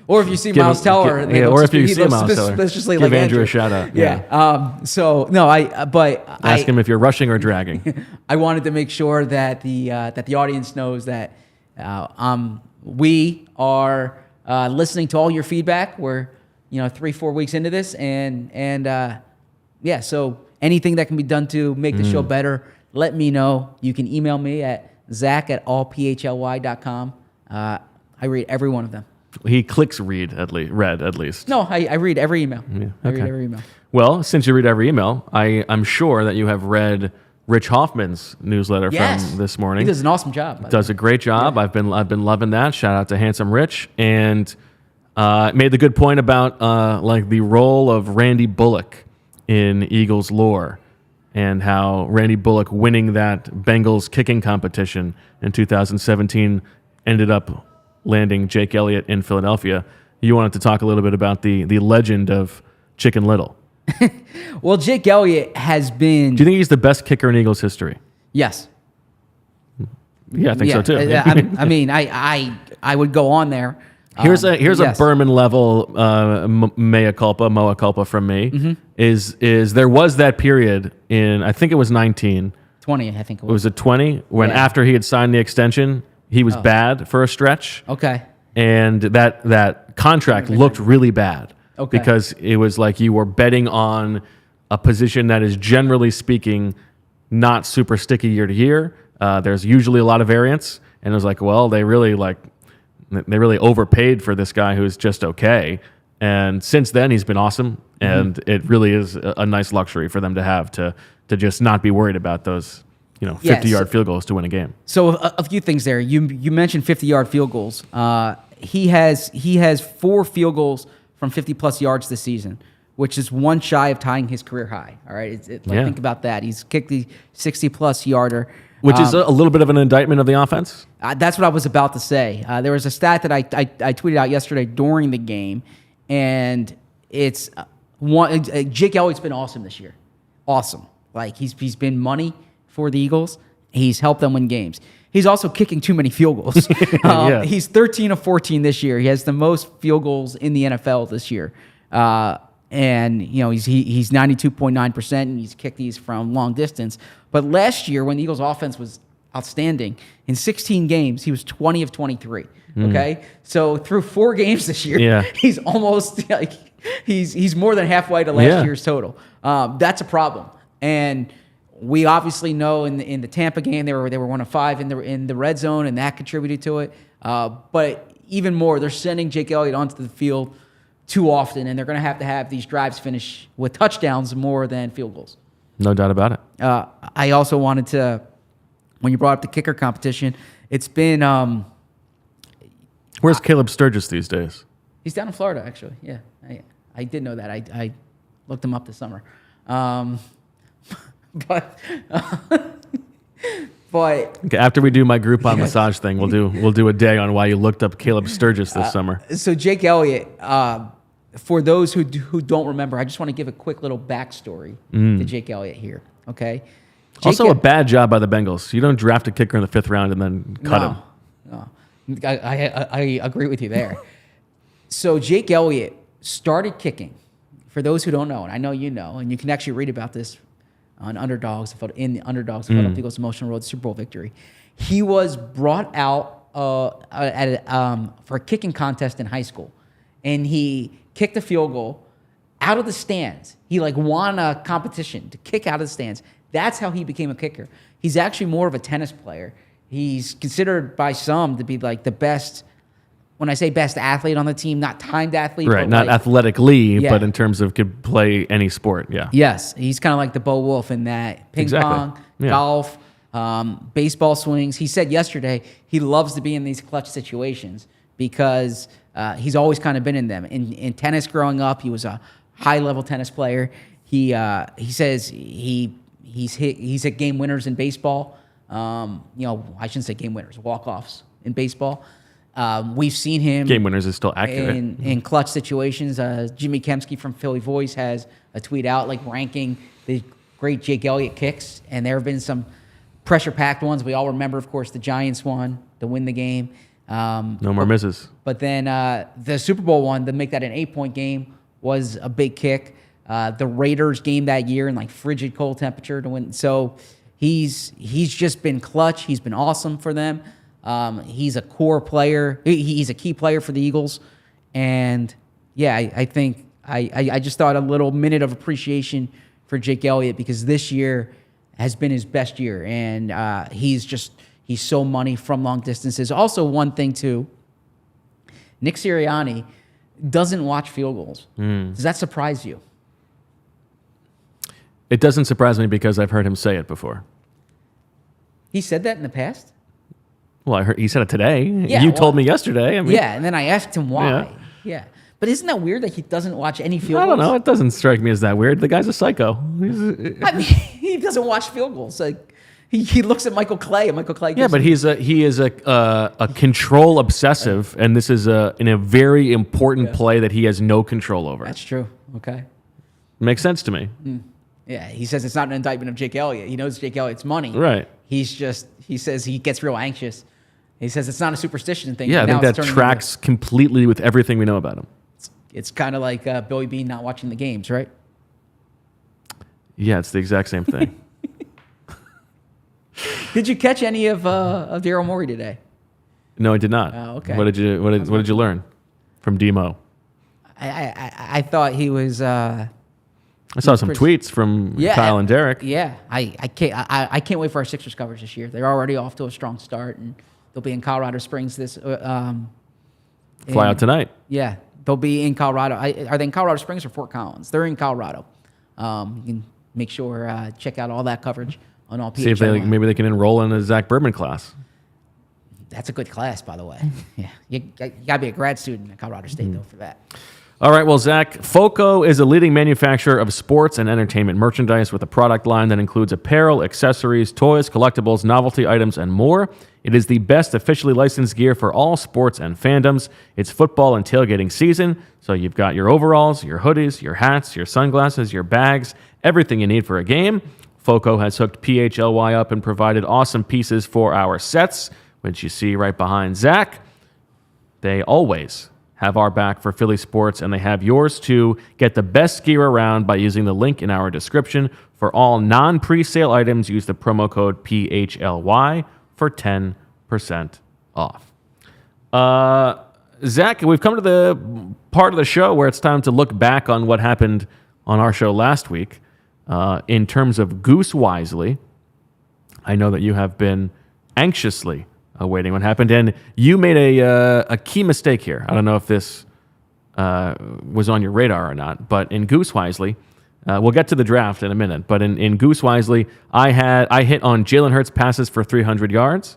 S2: Or if you see Miles Teller,
S1: or if you see Miles Teller,
S2: suspiciously
S1: give
S2: like
S1: Andrew a shout out.
S2: Ask
S1: him if you're rushing or dragging.
S2: I wanted to make sure that the audience knows that we are listening to all your feedback. We're 3-4 weeks into this, so anything that can be done to make the show better, let me know. You can email me at zach@allphly.com. I read every one of them.
S1: He clicks read at least.
S2: No, I read every email.
S1: Yeah,
S2: I read every email.
S1: Well, since you read every email, I'm sure that you have read Rich Hoffman's newsletter from this morning.
S2: He does an awesome job.
S1: Does a great job. Yeah. I've been loving that. Shout out to Handsome Rich, and made the good point about the role of Randy Bullock in Eagles lore, and how Randy Bullock winning that Bengals kicking competition in 2017 ended up landing Jake Elliott in Philadelphia. You wanted to talk a little bit about the legend of Chicken Little.
S2: Well, Jake Elliott has been...
S1: Do you think he's the best kicker in Eagles history?
S2: Yes.
S1: Yeah, I think so too.
S2: I would go on there.
S1: Here's a Berman level moa culpa from me. Mm-hmm. Is there was that period in, I think it was 19.
S2: 20, I think it was.
S1: Was it 20? When after he had signed the extension, he was bad for a stretch.
S2: Okay.
S1: And that contract looked really bad. Okay. Because it was like you were betting on a position that is, generally speaking, not super sticky year to year. There's usually a lot of variance. And it was like, well, they really overpaid for this guy who's just okay. And since then, he's been awesome. And it really is a nice luxury for them to have to just not be worried about those 50-yard field goals to win a game.
S2: So a few things there. You mentioned 50-yard field goals. He has 4 field goals from 50-plus yards this season, which is one shy of tying his career high. All right, think about that. He's kicked the 60-plus yarder.
S1: Which is a little bit of an indictment of the offense?
S2: That's what I was about to say. There was a stat that I tweeted out yesterday during the game, and it's Jake Elliott's been awesome this year. Awesome. He's been money for the Eagles. He's helped them win games. He's also kicking too many field goals. He's 13 of 14 this year. He has the most field goals in the NFL this year. And he's 92.9%, and he's kicked these from long distance. But last year, when the Eagles' offense was outstanding, in 16 games, he was 20 of 23. Okay, so through 4 games this year, he's almost he's more than halfway to last year's total. That's a problem, and we obviously know in the Tampa game they were 1 of 5 in the red zone, and that contributed to it. But even more, they're sending Jake Elliott onto the field too often, and they're going to have these drives finish with touchdowns more than field goals.
S1: No doubt about it.
S2: I also wanted to, when you brought up the kicker competition, it's been...
S1: Where's Caleb Sturgis these days?
S2: He's down in Florida, actually. Yeah, I did know that. I looked him up this summer. But
S1: okay, after we do my Groupon massage thing, we'll do a day on why you looked up Caleb Sturgis this summer.
S2: So Jake Elliott, for those who don't remember, I just want to give a quick little backstory to Jake Elliott here. Okay.
S1: Also, a bad job by the Bengals. You don't draft a kicker in the 5th round and then cut him.
S2: No, I agree with you there. So Jake Elliott started kicking. For those who don't know, and I know you know, and you can actually read about this on Underdogs, in the Underdogs, the Eagles' emotional road to Super Bowl victory. He was brought out for a kicking contest in high school, and he kicked a field goal out of the stands. He won a competition to kick out of the stands. That's how he became a kicker. He's actually more of a tennis player. He's considered by some to be the best. When I say best athlete on the team, not timed athlete.
S1: Right,
S2: but
S1: not athletically, but in terms of could play any sport, yeah.
S2: Yes, he's kind of like the Bo Wulf in that ping pong, golf, baseball swings. He said yesterday he loves to be in these clutch situations because he's always kind of been in them. In tennis growing up, he was a high-level tennis player. He says he's hit game winners in baseball. I shouldn't say game winners, walk-offs in baseball. We've seen him.
S1: Game winners is still accurate.
S2: In clutch situations. Jimmy Kemsky from Philly Voice has a tweet out ranking the great Jake Elliott kicks, and there have been some pressure-packed ones. We all remember, of course, the Giants one to win the game.
S1: No more misses.
S2: But then the Super Bowl one to make that an 8-point game was a big kick. The Raiders game that year in frigid cold temperature to win. So he's just been clutch. He's been awesome for them. He's a core player. He's a key player for the Eagles. And, yeah, I think I just thought a little minute of appreciation for Jake Elliott because this year has been his best year. And he's so money from long distances. Also, one thing, too, Nick Sirianni doesn't watch field goals. Does that surprise you?
S1: It doesn't surprise me because I've heard him say it before.
S2: He said that in the past?
S1: Well, I heard he said it today.
S2: Yeah,
S1: you told me yesterday.
S2: And then I asked him why. Yeah. But isn't that weird that he doesn't watch any field goals?
S1: I don't know. It doesn't strike me as that weird. The guy's a psycho.
S2: He doesn't watch field goals. He looks at Michael Clay, and Michael Clay.
S1: Yeah, but he is a control obsessive, and this is in a very important play that he has no control over.
S2: That's true. Okay.
S1: Makes sense to me.
S2: Yeah, he says it's not an indictment of Jake Elliott. He knows Jake Elliott's money.
S1: Right.
S2: He says he gets real anxious. He says it's not a superstition thing.
S1: Yeah, I think that tracks completely with everything we know about him.
S2: It's kind of like Billy Beane not watching the games, right?
S1: Yeah, it's the exact same thing.
S2: Did you catch any of Daryl Morey today?
S1: No, I did not.
S2: Oh, okay.
S1: What did you learn from Demo?
S2: I thought he was.
S1: I saw some tweets from Kyle and Derek.
S2: Yeah, I can't wait for our Sixers coverage this year. They're already off to a strong start, and they'll be in Colorado Springs
S1: Fly out tonight.
S2: Yeah, they'll be in Colorado. Are they in Colorado Springs or Fort Collins? They're in Colorado. You can make sure check out all that coverage on all PHLY.
S1: See if maybe they can enroll in a Zach Berman class.
S2: That's a good class, by the way. Yeah, you got to be a grad student at Colorado State though for that.
S1: All right, well, Zach, FOCO is a leading manufacturer of sports and entertainment merchandise with a product line that includes apparel, accessories, toys, collectibles, novelty items, and more. It is the best officially licensed gear for all sports and fandoms. It's football and tailgating season, so you've got your overalls, your hoodies, your hats, your sunglasses, your bags, everything you need for a game. FOCO has hooked PHLY up and provided awesome pieces for our sets, which you see right behind Zach. They always have our back for Philly sports, and they have yours too. Get the best gear around by using the link in our description. For all non-presale items, use the promo code PHLY for 10% off. Zach, we've come to the part of the show where it's time to look back on what happened on our show last week. In terms of Goose Wisely, I know that you have been anxiously awaiting what happened, and you made a key mistake here. I don't know if this was on your radar or not, but in Goose Wisely, we'll get to the draft in a minute, but in Goose Wisely, I hit on Jalen Hurts passes for 300 yards.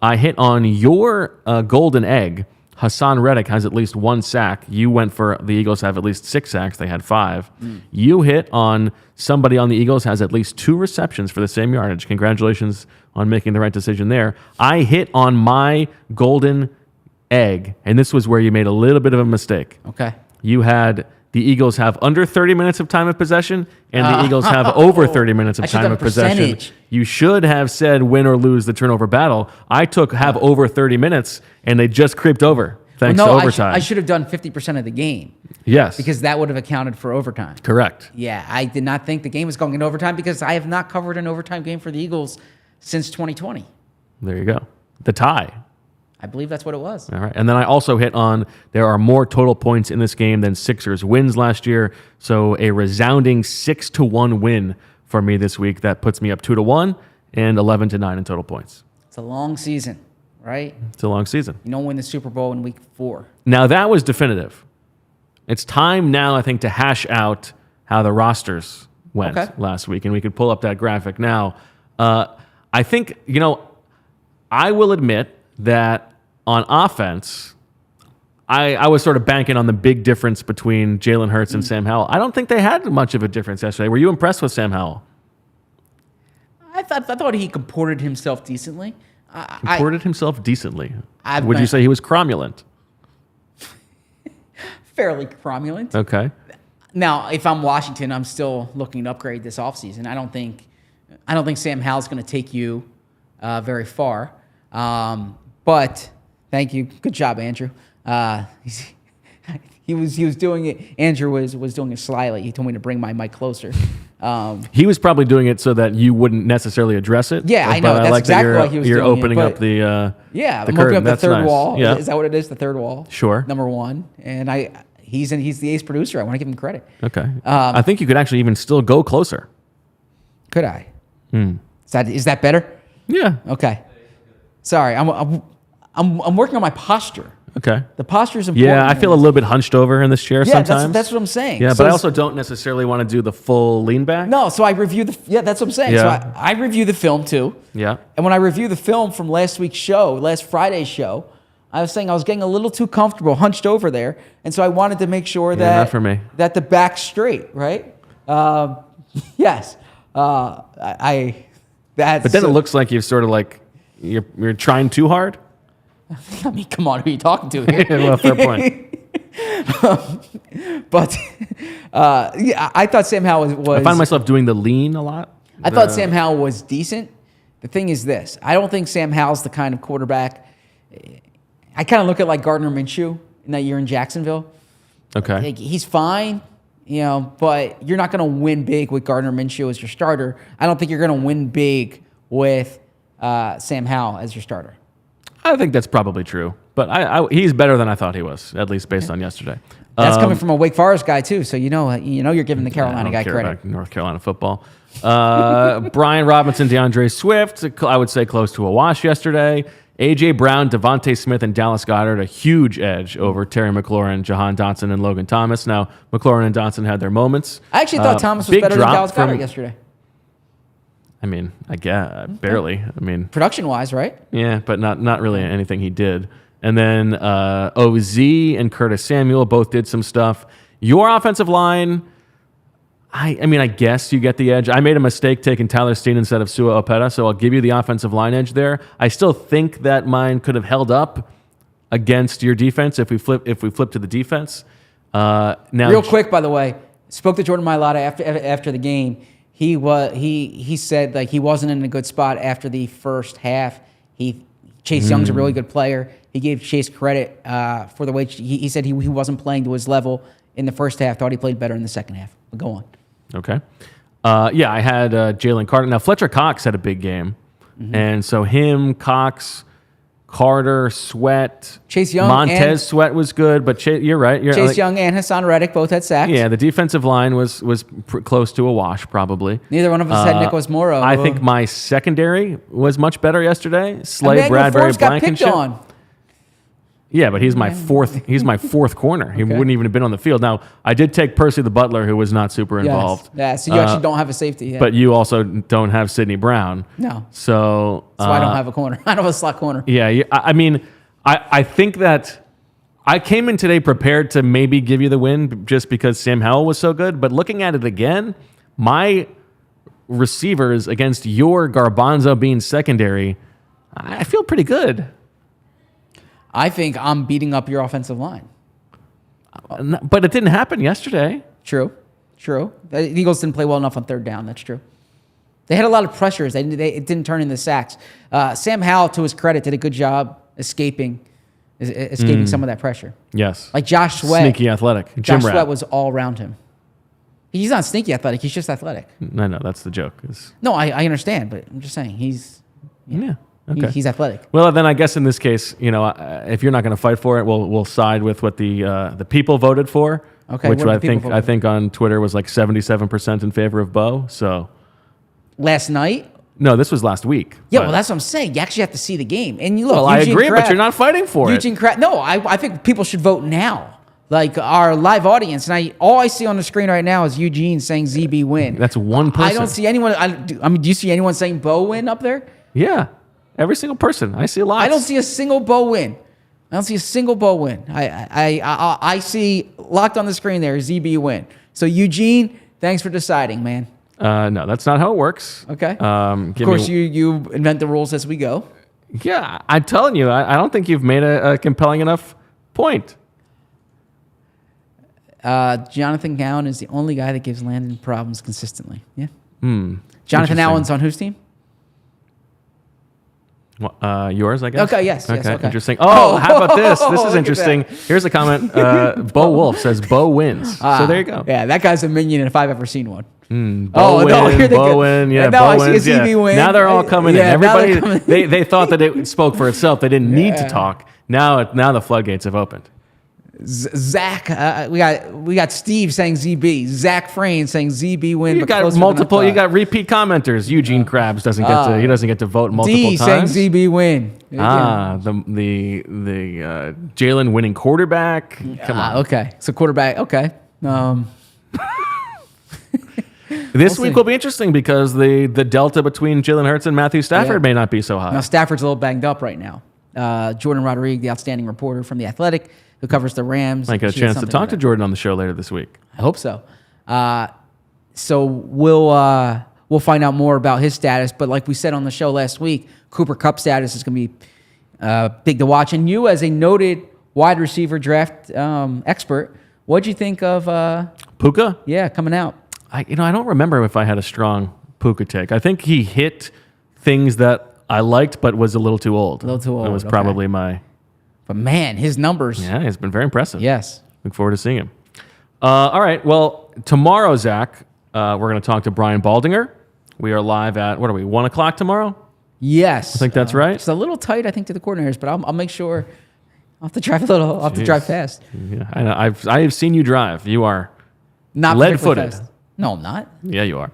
S1: I hit on your golden egg. Hassan Reddick has at least 1 sack. You went for the Eagles have at least 6 sacks. They had 5. You hit on somebody on the Eagles has at least 2 receptions for the same yardage. Congratulations on making the right decision there. I hit on my golden egg, and this was where you made a little bit of a mistake.
S2: Okay.
S1: You had the Eagles have under 30 minutes of time of possession, and the Eagles have over 30 minutes of time of possession. You should have said win or lose the turnover battle. I took have over 30 minutes, and they just creeped over thanks to overtime.
S2: I should have done 50% of the game.
S1: Yes.
S2: Because that would have accounted for overtime.
S1: Correct.
S2: Yeah, I did not think the game was going in overtime because I have not covered an overtime game for the Eagles since 2020.
S1: There you go. The tie.
S2: I believe that's what it was.
S1: All right. And then I also hit on there are more total points in this game than Sixers wins last year. So a resounding 6-1 win for me this week. That puts me up 2-1 and 11-9 in total points.
S2: It's a long season, right?
S1: It's a long season.
S2: You don't win the Super Bowl in week 4.
S1: Now that was definitive. It's time now, I think, to hash out how the rosters went last week. And we could pull up that graphic now. I think, I will admit that on offense, I was sort of banking on the big difference between Jalen Hurts and Sam Howell. I don't think they had much of a difference yesterday. Were you impressed with Sam Howell?
S2: I thought he comported himself decently.
S1: Himself decently? Would you say he was cromulent?
S2: Fairly cromulent.
S1: Okay.
S2: Now, if I'm Washington, I'm still looking to upgrade this offseason. I don't think Sam Howell's going to take you very far. But thank you. Good job, Andrew. He was doing it. Andrew was doing it slyly. He told me to bring my mic closer.
S1: He was probably doing it so that you wouldn't necessarily address it.
S2: Yeah, I know. That's exactly what he was doing.
S1: You're opening up the
S2: I'm
S1: curtain.
S2: opening up the
S1: That's
S2: third
S1: nice.
S2: wall.
S1: Yeah.
S2: Is that what it is? The third wall.
S1: Sure.
S2: Number one, and he's the ace producer. I want to give him credit.
S1: Okay. I think you could actually even still go closer.
S2: Could I? Is that better?
S1: Yeah.
S2: Okay. Sorry, I'm working on my posture.
S1: Okay.
S2: The posture is important.
S1: Yeah, I feel a little bit hunched over in this chair sometimes.
S2: That's what I'm saying.
S1: Yeah,
S2: so
S1: but I also don't necessarily want to do the full lean back.
S2: No, so I review that's what I'm saying.
S1: Yeah.
S2: So I review the film too.
S1: Yeah.
S2: And when I review the film from last Friday's show, I was saying I was getting a little too comfortable, hunched over there, and so I wanted to make sure
S1: not for me.
S2: that the back's straight, right? Yes.
S1: But then it looks like you've sort of like you're trying too hard.
S2: I mean, come on, who are you talking to here?
S1: Well, fair point.
S2: But I thought Sam Howell was.
S1: I find myself doing the lean a lot.
S2: I thought Sam Howell was decent. The thing is this: I don't think Sam Howell's the kind of quarterback. I kind of look at like Gardner Minshew in that year in Jacksonville.
S1: Okay,
S2: like, he's fine, but you're not going to win big with Gardner Minshew as your starter. I don't think you're going to win big with Sam Howell as your starter.
S1: I think that's probably true, but he's better than I thought he was, at least based on yesterday.
S2: That's coming from a Wake Forest guy too, so you're giving the Carolina guy credit.
S1: About North Carolina football. Brian Robinson, DeAndre Swift, I would say close to a wash yesterday. A.J. Brown, Devontae Smith, and Dallas Goedert, a huge edge over Terry McLaurin, Jahan Dotson, and Logan Thomas. Now, McLaurin and Dotson had their moments.
S2: I actually thought Thomas was better than Dallas Goedert yesterday.
S1: I mean, I guess barely. I mean,
S2: production-wise, right?
S1: Yeah, but not really anything he did. And then OZ and Curtis Samuel both did some stuff. Your offensive line, I mean, I guess you get the edge. I made a mistake taking Tyler Steen instead of Sua Opeta, so I'll give you the offensive line edge there. I still think that mine could have held up against your defense if we flip to the defense. Now,
S2: real quick, by the way, spoke to Jordan Mailata after the game. He said like he wasn't in a good spot after the first half. Chase Young's a really good player. He gave Chase credit for the way he said he wasn't playing to his level in the first half. Thought he played better in the second half. But go on.
S1: Okay. I had Jalen Carter. Now Fletcher Cox had a big game, and so him, Cox, Carter, Sweat,
S2: Chase Young,
S1: Montez Sweat was good, but you're right.
S2: Chase Young and Hassan Reddick both had sacks.
S1: Yeah, the defensive line was close to a wash, probably.
S2: Neither one of us had Nicholas Morrow.
S1: I think my secondary was much better yesterday. Slay, Bradbury, Blankenship.
S2: Got picked on.
S1: Yeah, but he's my fourth. He's my fourth corner. He wouldn't even have been on the field. Now I did take Percy the Butler, who was not super involved.
S2: Yeah, so you actually don't have a safety. Yeah.
S1: But you also don't have Sidney Brown.
S2: No.
S1: So
S2: I don't have a corner. I don't have a slot corner.
S1: Yeah, I mean, I think that I came in today prepared to maybe give you the win just because Sam Howell was so good. But looking at it again, my receivers against your Garbanzo Bean secondary, I feel pretty good.
S2: I think I'm beating up your offensive line.
S1: But it didn't happen yesterday.
S2: True. The Eagles didn't play well enough on third down. That's true. They had a lot of pressures. It didn't turn into sacks. Sam Howell, to his credit, did a good job escaping some of that pressure.
S1: Yes.
S2: Like Josh Sweat.
S1: Sneaky athletic.
S2: Josh Sweat was all around him. He's not sneaky athletic. He's just athletic.
S1: I know. That's the joke.
S2: No, I understand, but I'm just saying he's he's athletic.
S1: Well, then I guess in this case, if you're not going to fight for it, we'll side with what the people voted for.
S2: Okay.
S1: Which I think on Twitter was like 77% in favor of Bo. So
S2: last night.
S1: No, this was last week.
S2: Yeah, well, that's what I'm saying. You actually have to see the game. And you look,
S1: well, Eugene I agree, but you're not fighting for it.
S2: No, I think people should vote now. Like our live audience, and all I see on the screen right now is Eugene saying ZB win.
S1: That's one person.
S2: I don't see anyone. Do you see anyone saying Bo win up there?
S1: Yeah, every single person. I see a lot.
S2: I don't see a single Bo win. I see locked on the screen there ZB win. So Eugene, thanks for deciding, man.
S1: No, that's not how it works.
S2: Okay. Of course, you invent the rules as we go.
S1: Yeah, I'm telling you, I don't think you've made a compelling enough point.
S2: Jonathan Gowan is the only guy that gives Landon problems consistently. Yeah. Jonathan Allen's on whose team?
S1: Yours, I guess.
S2: Okay. Yes. Okay.
S1: Interesting. Oh, how about this? This is interesting. Here's a comment. Bo Wulf says Bo wins. So there you go.
S2: Yeah, that guy's a minion if I've ever seen one.
S1: Bo win. Yeah,
S2: now
S1: Bo wins.
S2: I see win.
S1: Now they're all coming in. Everybody, they thought that it spoke for itself. They didn't need to talk. Now the floodgates have opened.
S2: Zach, we got Steve saying ZB. Zach Frayne saying ZB win.
S1: You got multiple. You got repeat commenters. Eugene Krabs doesn't get to vote multiple
S2: D
S1: times.
S2: saying ZB win.
S1: The Jalen winning quarterback. Come on.
S2: Okay, so quarterback. Okay.
S1: This week will be interesting because the delta between Jalen Hurts and Matthew Stafford may not be so high.
S2: Now Stafford's a little banged up right now. Jordan Rodriguez, the outstanding reporter from The Athletic, who covers the Rams.
S1: Might get a chance to talk to Jordan on the show later this week.
S2: I hope so. So we'll find out more about his status. But like we said on the show last week, Cooper Kupp status is going to be big to watch. And you, as a noted wide receiver draft expert, what'd you think of
S1: Puka?
S2: Yeah, coming out.
S1: I don't remember if I had a strong Puka take. I think he hit things that I liked, but was a little too old.
S2: A little too old.
S1: It was probably my.
S2: But man, his numbers.
S1: Yeah, he's been very impressive.
S2: Yes.
S1: Look forward to seeing him. All right. Well, tomorrow, Zach, we're going to talk to Brian Baldinger. We are live at, 1 o'clock tomorrow?
S2: Yes.
S1: I think that's right.
S2: It's a little tight, I think, to the coordinators, but I'll make sure. I'll have to drive a little. I'll have to drive fast.
S1: Yeah, I know. I have seen you drive. You are
S2: not
S1: lead-footed.
S2: Fast. No, I'm not.
S1: Yeah, you are.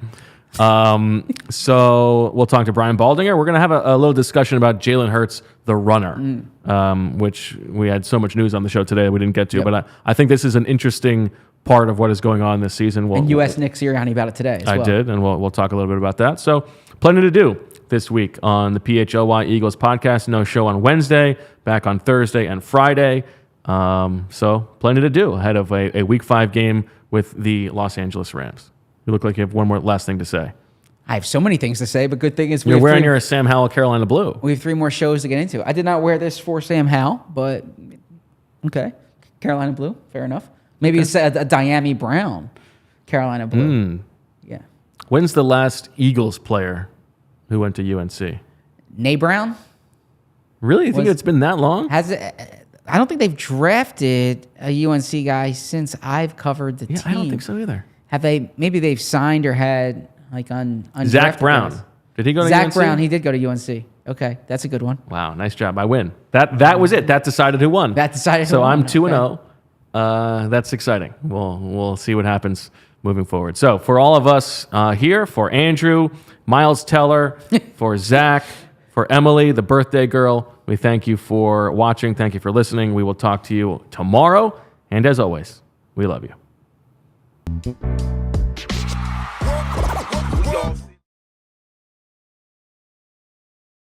S1: So we'll talk to Brian Baldinger. We're going to have a little discussion about Jalen Hurts, the runner, which we had so much news on the show today that we didn't get to. Yep. But I think this is an interesting part of what is going on this season.
S2: And you asked Nick Sirianni about it today as well.
S1: I did, and we'll talk a little bit about that. So plenty to do this week on the PHLY Eagles podcast. No show on Wednesday, back on Thursday and Friday. So plenty to do ahead of a Week 5 game with the Los Angeles Rams. You look like you have one more last thing to say.
S2: I have so many things to say, but good thing is
S1: you're wearing your Sam Howell Carolina blue.
S2: We have 3 more shows to get into. I did not wear this for Sam Howell, but okay. Carolina blue, fair enough. Maybe it's a Diami Brown Carolina blue. Yeah.
S1: When's the last Eagles player who went to UNC?
S2: Nay Brown?
S1: Really? You think it's been that long?
S2: I don't think they've drafted a UNC guy since I've covered the team.
S1: I don't think so either.
S2: Have they? Maybe they've signed or had like on
S1: Zach Brown.
S2: Guys.
S1: Did he go to
S2: Zach
S1: UNC?
S2: Brown? He did go to UNC. Okay, that's a good one.
S1: Wow, nice job. I win. That was it. That decided who won.
S2: That decided who
S1: won. So I'm 2-0. That's exciting. We'll see what happens moving forward. So for all of us here, for Andrew, Miles Teller, for Zach, for Emily, the birthday girl, we thank you for watching. Thank you for listening. We will talk to you tomorrow. And as always, we love you.